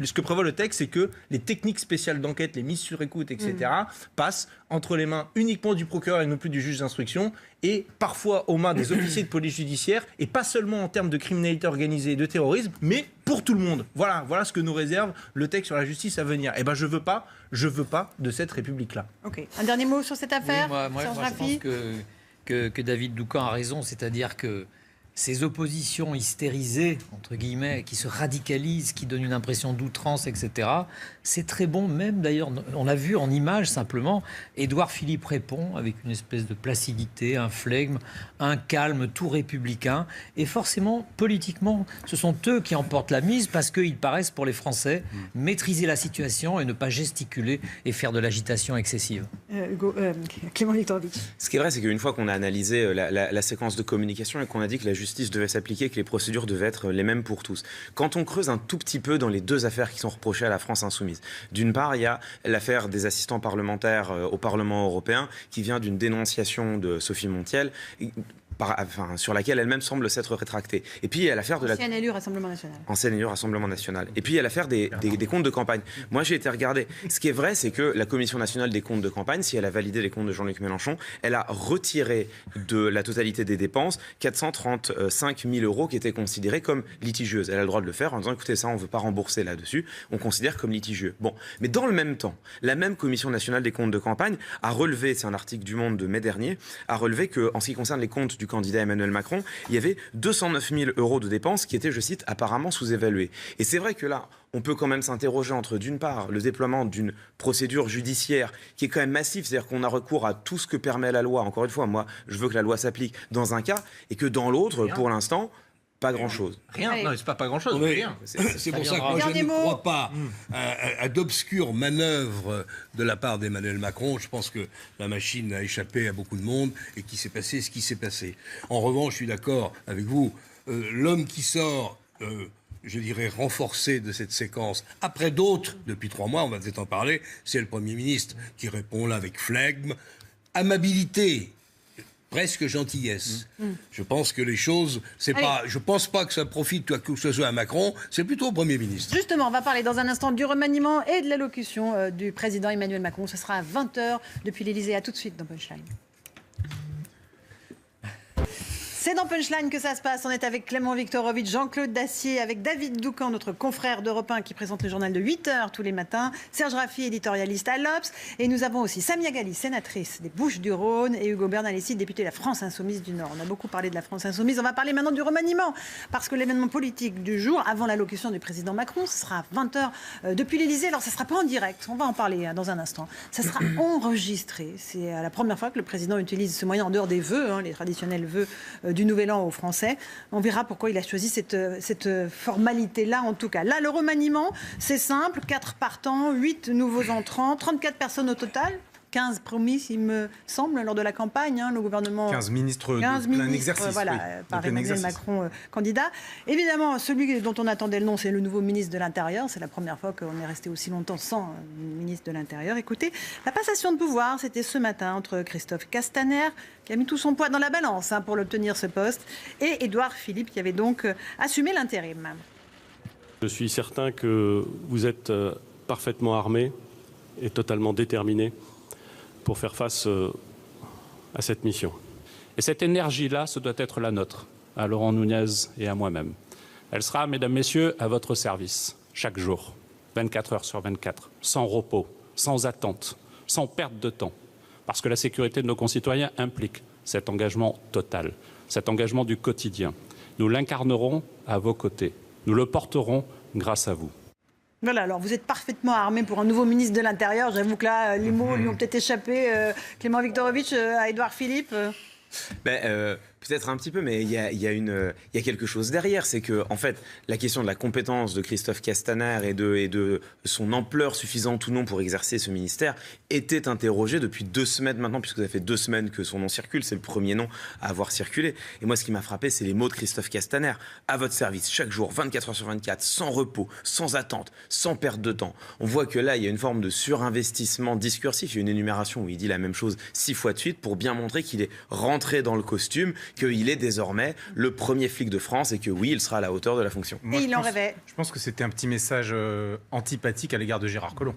Ce que prévoit le texte, c'est que les techniques spéciales d'enquête, les mises sur écoute, etc., passent entre les mains uniquement du procureur et non plus du juge d'instruction, et parfois aux mains des officiers de police judiciaire, et pas seulement en termes de criminalité organisée et de terrorisme, mais pour tout le monde. Voilà ce que nous réserve le texte sur la justice à venir. Eh ben, je veux pas de cette République-là. Ok. Un dernier mot sur cette affaire, moi, je pense que David Doucan a raison, c'est-à-dire que ces oppositions hystérisées, entre guillemets, qui se radicalisent, qui donnent une impression d'outrance, etc., c'est très bon. Même d'ailleurs, on l'a vu en images simplement, Édouard Philippe répond avec une espèce de placidité, un flegme, un calme tout républicain. Et forcément, politiquement, ce sont eux qui emportent la mise parce qu'ils paraissent, pour les Français, maîtriser la situation et ne pas gesticuler et faire de l'agitation excessive. Clément Viktorovitch. Ce qui est vrai, c'est qu'une fois qu'on a analysé la séquence de communication et qu'on a dit que la justice devait s'appliquer, que les procédures devaient être les mêmes pour tous. Quand on creuse un tout petit peu dans les deux affaires qui sont reprochées à la France insoumise, d'une part, il y a l'affaire des assistants parlementaires au Parlement européen qui vient d'une dénonciation de Sophie Montiel, sur laquelle elle-même semble s'être rétractée. Et puis il y a l'affaire de ancienne élue Rassemblement National. Ancienne élue Rassemblement National. Et puis il y a l'affaire des comptes de campagne. Moi j'ai été regarder. Ce qui est vrai, c'est que la Commission nationale des comptes de campagne, si elle a validé les comptes de Jean-Luc Mélenchon, elle a retiré de la totalité des dépenses 435 000 euros qui étaient considérés comme litigieuses. Elle a le droit de le faire en disant écoutez, ça on ne veut pas rembourser là-dessus, on considère comme litigieux. Bon, mais dans le même temps, la même Commission nationale des comptes de campagne a relevé, c'est un article du Monde de mai dernier, a relevé qu'en ce qui concerne les comptes du candidat Emmanuel Macron, il y avait 209 000 euros de dépenses qui étaient, je cite, apparemment sous-évaluées. Et c'est vrai que là, on peut quand même s'interroger entre, d'une part, le déploiement d'une procédure judiciaire qui est quand même massive, c'est-à-dire qu'on a recours à tout ce que permet la loi. Encore une fois, moi, je veux que la loi s'applique dans un cas, et que dans l'autre, pour l'instant, pas grand-chose. Rien, non, c'est pas grand-chose. Rien. C'est pour ça que moi, je ne crois pas à d'obscures manœuvres de la part d'Emmanuel Macron. Je pense que la machine a échappé à beaucoup de monde et qu'il s'est passé ce qui s'est passé. En revanche, je suis d'accord avec vous. L'homme qui sort, je dirais, renforcé de cette séquence, après d'autres, depuis 3 mois, on va peut-être en parler, c'est le Premier ministre qui répond là avec flegme, amabilité, presque gentillesse. Je pense que les choses, c'est pas. Je pense pas que ça profite que ce soit à Macron, c'est plutôt au Premier ministre. Justement, on va parler dans un instant du remaniement et de l'allocution du président Emmanuel Macron. Ce sera à 20h depuis l'Élysée. À tout de suite dans Punchline. C'est dans Punchline que ça se passe. On est avec Clément Viktorovitch, Jean-Claude Dacier, avec David Doucan, notre confrère d'Europe 1 qui présente le journal de 8h tous les matins, Serge Raffi, éditorialiste à l'Obs, et nous avons aussi Samia Ghali, sénatrice des Bouches-du-Rhône, et Hugo Bernalicis, député de la France Insoumise du Nord. On a beaucoup parlé de la France Insoumise. On va parler maintenant du remaniement, parce que l'événement politique du jour, avant l'allocution du président Macron, ce sera à 20h depuis l'Élysée. Alors, ça ne sera pas en direct, on va en parler dans un instant. Ça sera enregistré. C'est la première fois que le président utilise ce moyen en dehors des vœux, les traditionnels vœux du Nouvel An aux Français. On verra pourquoi il a choisi cette formalité-là, en tout cas. Là, le remaniement, c'est simple. 4 partants, 8 nouveaux entrants, 34 personnes au total. 15 promis, il me semble, lors de la campagne, le gouvernement... 15 ministres de plein exercice, par Emmanuel Macron, candidat. Évidemment, celui dont on attendait le nom, c'est le nouveau ministre de l'Intérieur. C'est la première fois qu'on est resté aussi longtemps sans ministre de l'Intérieur. Écoutez, la passation de pouvoir, c'était ce matin entre Christophe Castaner, qui a mis tout son poids dans la balance pour l'obtenir, ce poste, et Édouard Philippe, qui avait donc assumé l'intérim. Je suis certain que vous êtes parfaitement armé et totalement déterminé pour faire face à cette mission. Et cette énergie-là, ce doit être la nôtre, à Laurent Nunez et à moi-même. Elle sera, mesdames, messieurs, à votre service, chaque jour, 24 heures sur 24, sans repos, sans attente, sans perte de temps, parce que la sécurité de nos concitoyens implique cet engagement total, cet engagement du quotidien. Nous l'incarnerons à vos côtés, nous le porterons grâce à vous. Voilà, alors vous êtes parfaitement armé pour un nouveau ministre de l'Intérieur. J'avoue que là, les mots lui ont peut-être échappé. Clément Viktorovitch à Édouard Philippe. Peut-être un petit peu, mais il y a quelque chose derrière. C'est que, en fait, la question de la compétence de Christophe Castaner et de son ampleur suffisante ou non pour exercer ce ministère était interrogée depuis 2 semaines maintenant, puisque ça fait 2 semaines que son nom circule. C'est le premier nom à avoir circulé. Et moi, ce qui m'a frappé, c'est les mots de Christophe Castaner. À votre service, chaque jour, 24 heures sur 24, sans repos, sans attente, sans perte de temps. On voit que là, il y a une forme de surinvestissement discursif. Il y a une énumération où il dit la même chose 6 fois de suite pour bien montrer qu'il est rentré dans le costume, qu'il est désormais le premier flic de France et que oui, il sera à la hauteur de la fonction. Et il en rêvait. Je pense que c'était un petit message antipathique à l'égard de Gérard Collomb.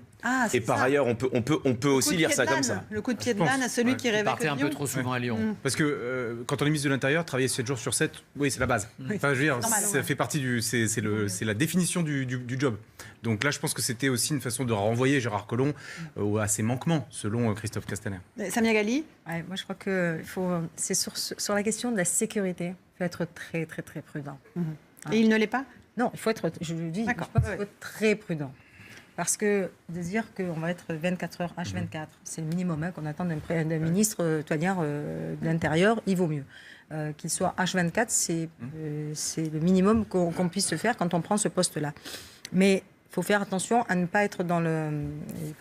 Et par ailleurs, on peut aussi lire ça comme ça. Le coup de pied de l'âne à celui qui rêvait partait un peu trop souvent à Lyon. Parce que quand on est ministre de l'Intérieur, travailler 7 jours sur 7, oui, c'est la base. Enfin, je veux dire, ça fait partie c'est la définition du job. Donc là, je pense que c'était aussi une façon de renvoyer Gérard Collomb à ses manquements, selon Christophe Castaner. Samia Ghali. Moi, je crois que c'est sur la question de la sécurité, il faut être très, très, très prudent. Et il ne l'est pas? Non, il faut être, je le dis, il faut être très prudent. Parce que de dire qu'on va être 24 heures H24, c'est le minimum qu'on attend d'un ministre de l'Intérieur, il vaut mieux. Qu'il soit H24, c'est le minimum qu'on puisse se faire quand on prend ce poste-là. Mais il faut faire attention à ne pas être dans le... Il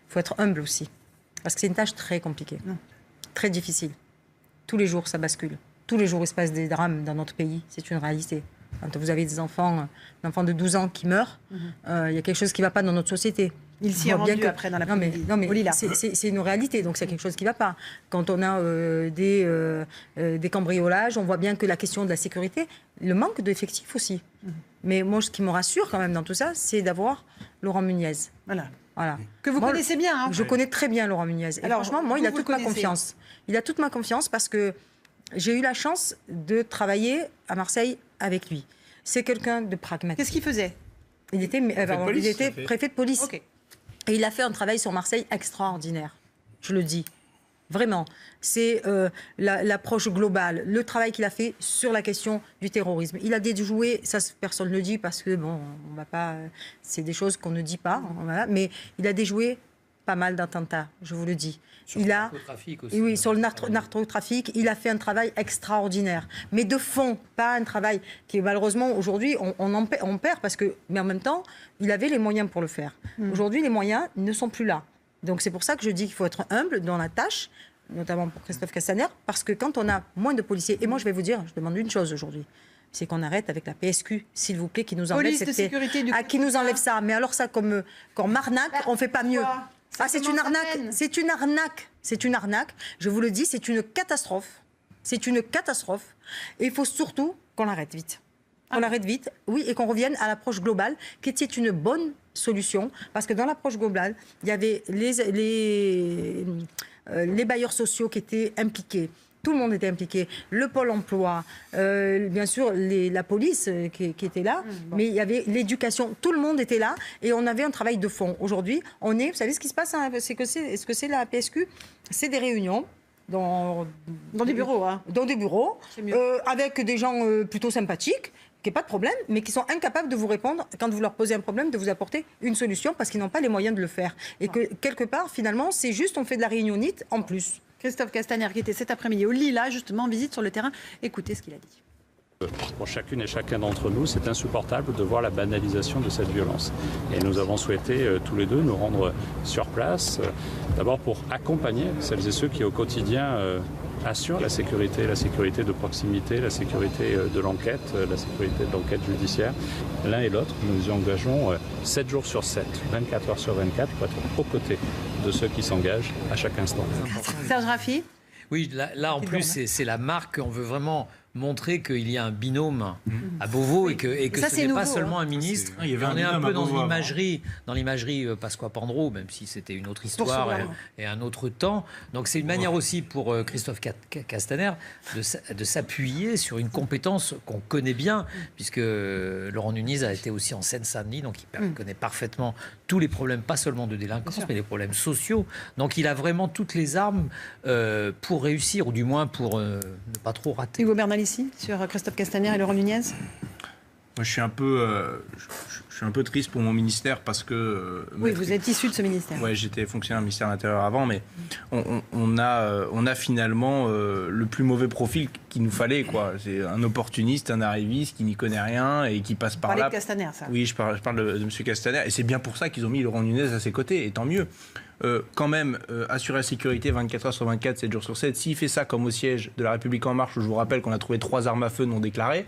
faut être humble aussi. Parce que c'est une tâche très compliquée, très difficile. Tous les jours, ça bascule. Tous les jours, il se passe des drames dans notre pays. C'est une réalité. Quand vous avez des enfants, un enfant de 12 ans qui meurt, il y a quelque chose qui ne va pas dans notre société. Il s'y est rendu après dans l'après-midi. Non, mais c'est une réalité, donc c'est quelque chose qui ne va pas. Quand on a des cambriolages, on voit bien que la question de la sécurité, le manque d'effectifs aussi. Mais moi, ce qui me rassure quand même dans tout ça, c'est d'avoir Laurent Nunez. Voilà. Que vous connaissez bien. Hein. Je connais très bien Laurent Nunez. Et alors, franchement, moi, il a toute ma confiance. Il a toute ma confiance parce que j'ai eu la chance de travailler à Marseille avec lui. C'est quelqu'un de pragmatique. Qu'est-ce qu'il faisait? Il était préfet de police. Okay. Et il a fait un travail sur Marseille extraordinaire. Je le dis. Vraiment. C'est l'approche globale, le travail qu'il a fait sur la question du terrorisme. Il a déjoué, ça personne ne le dit parce que, bon, on va pas. C'est des choses qu'on ne dit pas, voilà, mais il a déjoué pas mal d'attentats, je vous le dis. Sur le narcotrafic aussi. Oui, sur le narcotrafic, il a fait un travail extraordinaire. Mais de fond, pas un travail qui, malheureusement, aujourd'hui, on perd parce que, mais en même temps, il avait les moyens pour le faire. Aujourd'hui, les moyens ne sont plus là. Donc c'est pour ça que je dis qu'il faut être humble dans la tâche, notamment pour Christophe Castaner, parce que quand on a moins de policiers, et moi je vais vous dire, je demande une chose aujourd'hui, c'est qu'on arrête avec la PSQ, s'il vous plaît, qui nous enlève qui nous enlève ça. Mais alors ça, comme arnaque, on ne fait pas mieux. C'est une arnaque. C'est une arnaque. C'est une arnaque. Je vous le dis, c'est une catastrophe. C'est une catastrophe. Et il faut surtout qu'on l'arrête vite. Qu'on l'arrête vite, oui, et qu'on revienne à l'approche globale, qui était une bonne solution. Parce que dans l'approche globale, il y avait les bailleurs sociaux qui étaient impliqués. Tout le monde était impliqué. Le Pôle emploi, bien sûr, la police qui était là, mais il y avait l'éducation. Tout le monde était là et on avait un travail de fond. Aujourd'hui, vous savez ce qui se passe, hein, ce que c'est la PSQ? C'est des réunions. Dans des bureaux. Dans des bureaux, avec des gens plutôt sympathiques, qui n'ont pas de problème, mais qui sont incapables de vous répondre quand vous leur posez un problème, de vous apporter une solution parce qu'ils n'ont pas les moyens de le faire. Et que quelque part, finalement, c'est juste on fait de la réunionnite en plus. Christophe Castaner, qui était cet après-midi au Lila, justement, en visite sur le terrain. Écoutez ce qu'il a dit. Pour chacune et chacun d'entre nous, c'est insupportable de voir la banalisation de cette violence. Et nous avons souhaité tous les deux nous rendre sur place, d'abord pour accompagner celles et ceux qui au quotidien assurent la sécurité de proximité, la sécurité de l'enquête, la sécurité de l'enquête judiciaire. L'un et l'autre, nous nous engageons 7 jours sur 7, 24 heures sur 24 pour être aux côtés de ceux qui s'engagent à chaque instant. Serge Raffi? Oui, là en plus, c'est la marque, on veut vraiment montrer qu'il y a un binôme à Beauvaux et que ce n'est pas seulement un ministre. On est un peu dans l'imagerie Pasqua Pandro, même si c'était une autre histoire et un autre temps. Donc c'est une manière aussi pour Christophe Castaner de s'appuyer sur une compétence qu'on connaît bien, puisque Laurent Nunez a été aussi en Seine-Saint-Denis, donc il connaît parfaitement tous les problèmes, pas seulement de délinquance, mais les problèmes sociaux. Donc il a vraiment toutes les armes pour réussir, ou du moins pour ne pas trop rater. Hugo Bernalici, sur Christophe Castaner et Laurent Nunez? Moi, je suis un peu suis un peu triste pour mon ministère parce que... oui, vous êtes issu de ce ministère. Oui, j'étais fonctionnaire au ministère de l'Intérieur avant, mais on a finalement le plus mauvais profil qu'il nous fallait, quoi. C'est un opportuniste, un arriviste qui n'y connaît rien et qui passe par là. Vous parlez de Castaner, ça. Oui, je parle de M. Castaner, et c'est bien pour ça qu'ils ont mis Laurent Nunez à ses côtés, et tant mieux. Quand même, assurer la sécurité 24 heures sur 24, 7 jours sur 7, s'il fait ça comme au siège de La République En Marche, où je vous rappelle qu'on a trouvé 3 armes à feu non déclarées,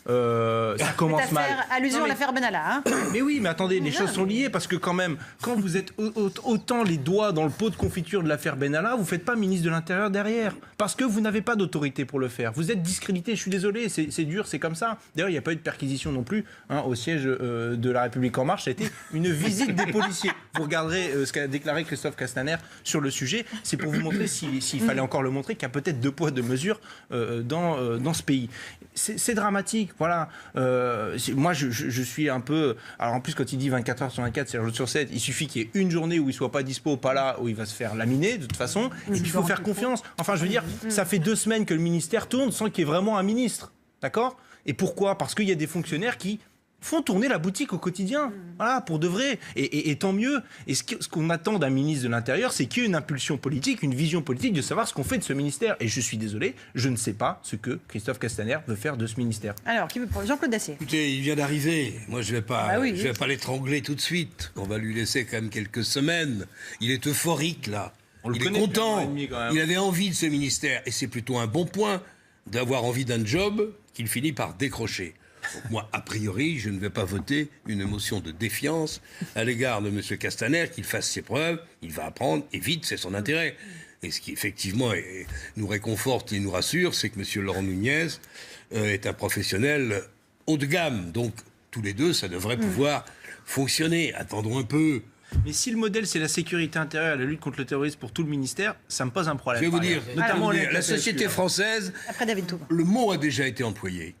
ça commence mal. Allusion à l'affaire Benalla. Hein. Mais oui, mais attendez, les choses sont liées parce que quand même, quand vous êtes autant les doigts dans le pot de confiture de l'affaire Benalla, vous ne faites pas ministre de l'Intérieur derrière. Parce que vous n'avez pas d'autorité pour le faire. Vous êtes discrédité, je suis désolé, c'est dur, c'est comme ça. D'ailleurs, il n'y a pas eu de perquisition non plus au siège de La République En Marche. Ça a été une visite des policiers. Vous regarderez ce qu'a déclaré Christophe Castaner sur le sujet. C'est pour vous montrer, s'il fallait encore le montrer, qu'il y a peut-être 2 poids 2 mesures dans ce pays. C'est dramatique. Voilà. Moi, je suis un peu... Alors, en plus, quand il dit 24 heures sur 24, c'est jour sur 7, il suffit qu'il y ait une journée où il ne soit pas dispo, pas là, où il va se faire laminer, de toute façon. Et puis, il faut faire confiance. Enfin, je veux dire, ça fait 2 semaines que le ministère tourne sans qu'il y ait vraiment un ministre. D'accord ? Et pourquoi ? Parce qu'il y a des fonctionnaires qui font tourner la boutique au quotidien, voilà, pour de vrai. Et tant mieux. Et ce qu'on attend d'un ministre de l'Intérieur, c'est qu'il y ait une impulsion politique, une vision politique de savoir ce qu'on fait de ce ministère. Et je suis désolé, je ne sais pas ce que Christophe Castaner veut faire de ce ministère. Alors, qui veut prendre Jean-Claude Dacier? Écoutez, il vient d'arriver. Moi, je vais pas l'étrangler tout de suite. On va lui laisser quand même quelques semaines. Il est euphorique, là. Il est content. Il avait envie de ce ministère. Et c'est plutôt un bon point d'avoir envie d'un job qu'il finit par décrocher. Donc moi, a priori, je ne vais pas voter une motion de défiance à l'égard de M. Castaner, qu'il fasse ses preuves, il va apprendre, et vite, c'est son intérêt. Et ce qui, effectivement, nous réconforte et nous rassure, c'est que M. Laurent Nunez est un professionnel haut de gamme. Donc, tous les deux, ça devrait pouvoir fonctionner. Attendons un peu. Mais si le modèle, c'est la sécurité intérieure et la lutte contre le terrorisme pour tout le ministère, ça me pose un problème. Je vais vous dire, notamment la société française, après David Touba, le mot a déjà été employé.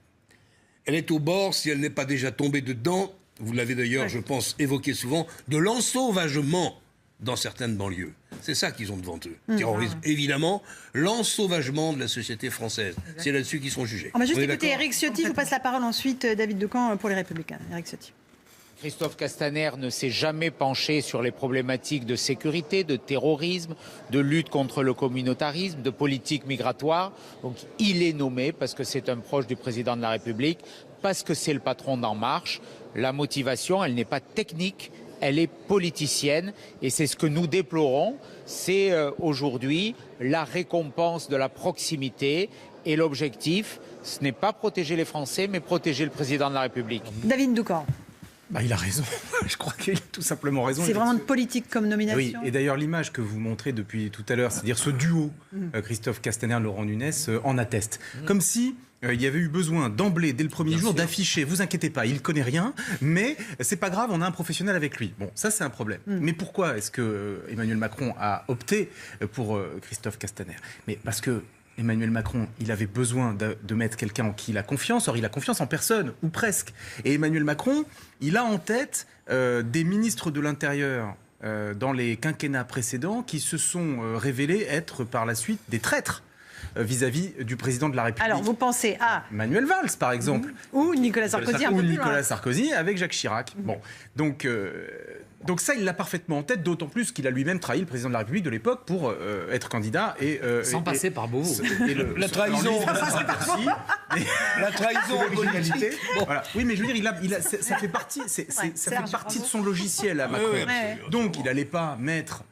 Elle est au bord, si elle n'est pas déjà tombée dedans, vous l'avez d'ailleurs, je pense, évoqué souvent, de l'ensauvagement dans certaines banlieues. C'est ça qu'ils ont devant eux. Terrorisme, évidemment, l'ensauvagement de la société française. C'est là-dessus qu'ils sont jugés. On va juste écouter Éric Ciotti, je vous passe la parole ensuite, David Decamps pour les Républicains. Éric Ciotti. Christophe Castaner ne s'est jamais penché sur les problématiques de sécurité, de terrorisme, de lutte contre le communautarisme, de politique migratoire. Donc il est nommé parce que c'est un proche du président de la République, parce que c'est le patron d'En Marche. La motivation, elle n'est pas technique, elle est politicienne. Et c'est ce que nous déplorons. C'est aujourd'hui la récompense de la proximité. Et l'objectif, ce n'est pas protéger les Français, mais protéger le président de la République. David Decamps. Il a raison. Je crois qu'il a tout simplement raison. C'est vraiment de politique comme nomination. Oui, et d'ailleurs l'image que vous montrez depuis tout à l'heure, c'est-à-dire ce duo Christophe Castaner, Laurent Nunez, en atteste. Comme si il y avait eu besoin d'emblée, dès le premier jour, d'afficher, vous inquiétez pas, il connaît rien, mais c'est pas grave, on a un professionnel avec lui. Bon, ça c'est un problème. Mais pourquoi est-ce que Emmanuel Macron a opté pour Christophe Castaner? Mais parce que Emmanuel Macron, il avait besoin de mettre quelqu'un en qui il a confiance. Or, il a confiance en personne, ou presque. Et Emmanuel Macron, il a en tête des ministres de l'Intérieur dans les quinquennats précédents qui se sont révélés être par la suite des traîtres vis-à-vis du président de la République. Alors, vous pensez à Manuel Valls, par exemple. Ou Nicolas Sarkozy, un peu plus loin. Nicolas Sarkozy avec Jacques Chirac. Bon, donc ça, il l'a parfaitement en tête, d'autant plus qu'il a lui-même trahi le président de la République de l'époque pour être candidat. Sans passer par Beauvau. La trahison. La trahison en politique. Voilà. Oui, mais je veux dire, ça fait partie, ça fait partie de son logiciel à Macron. Donc, il n'allait pas mettre...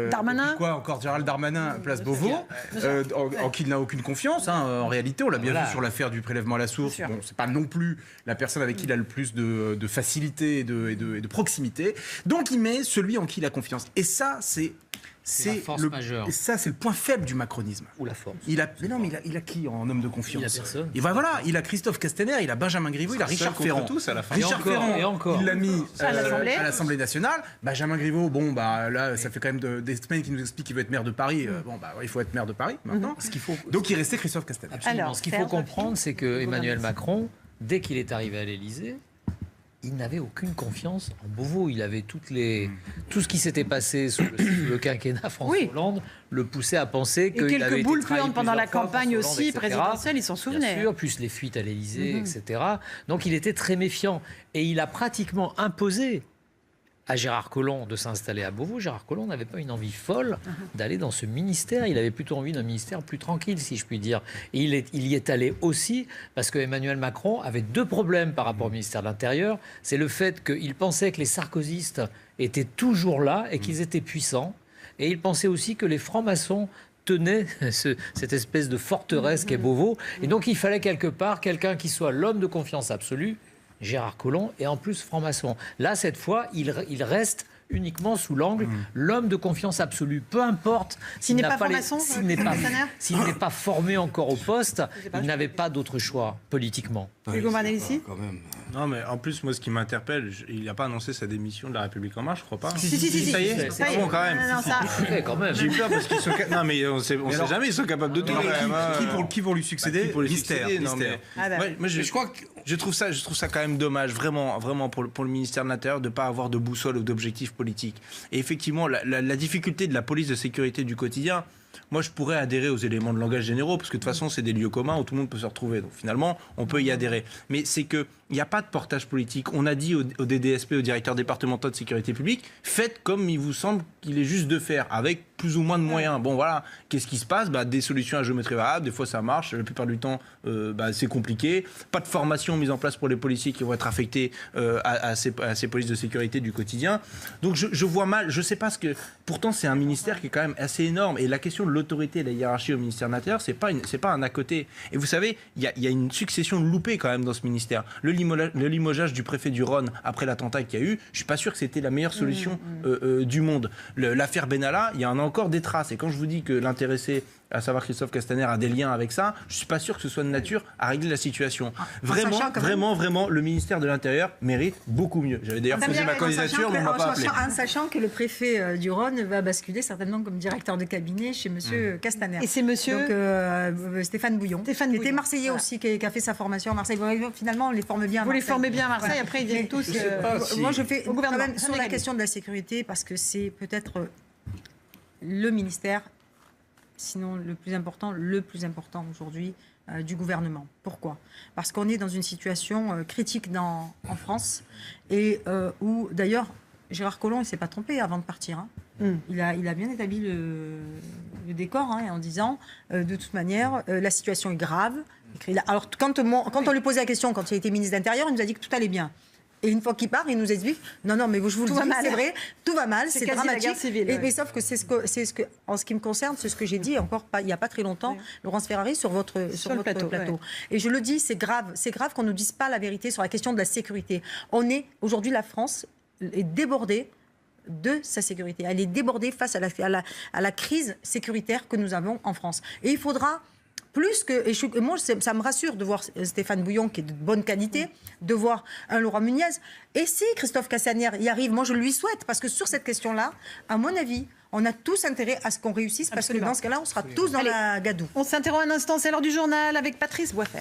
Darmanin. Quoi encore Gérald Darmanin, place Beauvau, en qui il n'a aucune confiance. En réalité, on l'a bien vu sur l'affaire du prélèvement à la source. Bon, c'est pas non plus la personne avec qui il a le plus de facilité et de proximité. Donc il met celui en qui il a confiance. Et ça, c'est majeure. Et ça, c'est le point faible du macronisme. Ou la force. Il a qui en homme de confiance? Il a personne. Et voilà, il a Christophe Castaner, il a Benjamin Griveaux, il a Richard Ferrand. Tous à la fin. Richard Ferrand, il l'a mis à l'Assemblée nationale. Benjamin Griveaux, là, ça fait quand même des semaines qu'il nous explique qu'il veut être maire de Paris. Il faut être maire de Paris maintenant. Donc il restait Christophe Castaner. Absolument. Ce qu'il faut comprendre, c'est que Emmanuel Macron, dès qu'il est arrivé à l'Élysée, il n'avait aucune confiance en Beauvau. Il avait tout ce qui s'était passé sous le quinquennat François Hollande le poussait à penser qu'il avait été trahi. Et quelques boules puantes pendant la fois, campagne Hollande, aussi, etc. présidentielle, il s'en souvenait. Bien sûr, plus les fuites à l'Élysée, etc. Donc il était très méfiant. Et il a pratiquement imposé à Gérard Collomb de s'installer à Beauvau. Gérard Collomb n'avait pas une envie folle d'aller dans ce ministère. Il avait plutôt envie d'un ministère plus tranquille, si je puis dire. Et il y est allé aussi parce que Emmanuel Macron avait 2 problèmes par rapport au ministère de l'Intérieur. C'est le fait qu'il pensait que les sarkozystes étaient toujours là et qu'ils étaient puissants. Et il pensait aussi que les francs-maçons tenaient cette espèce de forteresse qu'est Beauvau. Et donc il fallait quelque part quelqu'un qui soit l'homme de confiance absolue, Gérard Collomb, et en plus franc-maçon. Là, cette fois, il reste uniquement sous l'angle l'homme de confiance absolue. Peu importe s'il n'est pas franc-maçon, s'il n'est pas formé encore au poste, il n'avait pas d'autre choix politiquement. Hugo Manelli. Non, mais en plus, moi, ce qui m'interpelle, il n'a pas annoncé sa démission de La République En Marche, je crois pas. Si. Ça y est, c'est bon quand même. Quand même. J'ai eu peur parce qu'ils sont. Non, mais on sait jamais, ils sont capables de tout. Qui vont lui succéder? Mystère. Moi, je crois que je trouve ça quand même dommage, vraiment pour le ministère de l'Intérieur, de ne pas avoir de boussole ou d'objectif politique. Et effectivement, la difficulté de la police de sécurité du quotidien. Moi, je pourrais adhérer aux éléments de langage généraux, parce que de toute façon, c'est des lieux communs où tout le monde peut se retrouver. Donc finalement, on peut y adhérer. Mais c'est qu'il n'y a pas de portage politique. On a dit au DDSP, au directeur départemental de sécurité publique, faites comme il vous semble qu'il est juste de faire, avec plus ou moins de moyens. Bon, voilà, qu'est-ce qui se passe? Des solutions à géométrie variable, des fois ça marche, la plupart du temps, c'est compliqué. Pas de formation mise en place pour les policiers qui vont être affectés à ces polices de sécurité du quotidien. Donc je vois mal, je sais pas ce que... Pourtant, c'est un ministère qui est quand même assez énorme. Et la question de l'autorité et de la hiérarchie au ministère de l'Intérieur, c'est pas un à côté. Et vous savez, il y a une succession de loupés quand même dans ce ministère. Le limogeage du préfet du Rhône après l'attentat qu'il y a eu, je suis pas sûr que c'était la meilleure solution du monde. L'affaire Benalla, il y en a encore des traces. Et quand je vous dis que l'intéressé, à savoir Christophe Castaner, a des liens avec ça, je suis pas sûr que ce soit de nature à régler la situation. Vraiment, le ministère de l'Intérieur mérite beaucoup mieux. J'avais d'ailleurs posé ma candidature, mais on m'a pas appelé. En sachant que le préfet du Rhône va basculer certainement comme directeur de cabinet chez monsieur Castaner. Et c'est monsieur Stéphane Bouillon, qui était Marseillais aussi, qui a fait sa formation à Marseille. Finalement, on les forme bien à Marseille. Vous les formez bien à Marseille, après ils viennent tous moi, je fais quand même sur la question de la sécurité, parce que c'est peut-être le ministère, sinon le plus important aujourd'hui du gouvernement. Pourquoi? Parce qu'on est dans une situation critique en France, et où d'ailleurs Gérard Collomb il s'est pas trompé avant de partir. Il a bien établi le décor en disant de toute manière la situation est grave. Alors quand on lui posait la question, quand il était ministre de l'Intérieur, il nous a dit que tout allait bien. Et une fois qu'il part, il nous explique non, mais je vous le dis, c'est vrai, tout va mal, c'est dramatique. Mais sauf que c'est ce que, en ce qui me concerne, c'est ce que j'ai dit il n'y a pas très longtemps, Laurence Ferrari, sur votre plateau. Et je le dis, c'est grave qu'on ne nous dise pas la vérité sur la question de la sécurité. Aujourd'hui, la France est débordée de sa sécurité. Elle est débordée face à la crise sécuritaire que nous avons en France. Et il faudra plus que... Et moi, ça me rassure de voir Stéphane Bouillon, qui est de bonne qualité, de voir un Laurent Nunez. Et si Christophe Castaner y arrive, moi, je lui souhaite, parce que sur cette question-là, à mon avis, on a tous intérêt à ce qu'on réussisse, parce que dans ce cas-là, on sera tous dans la gadoue. On s'interrompt un instant, c'est l'heure du journal avec Patrice Boisfer.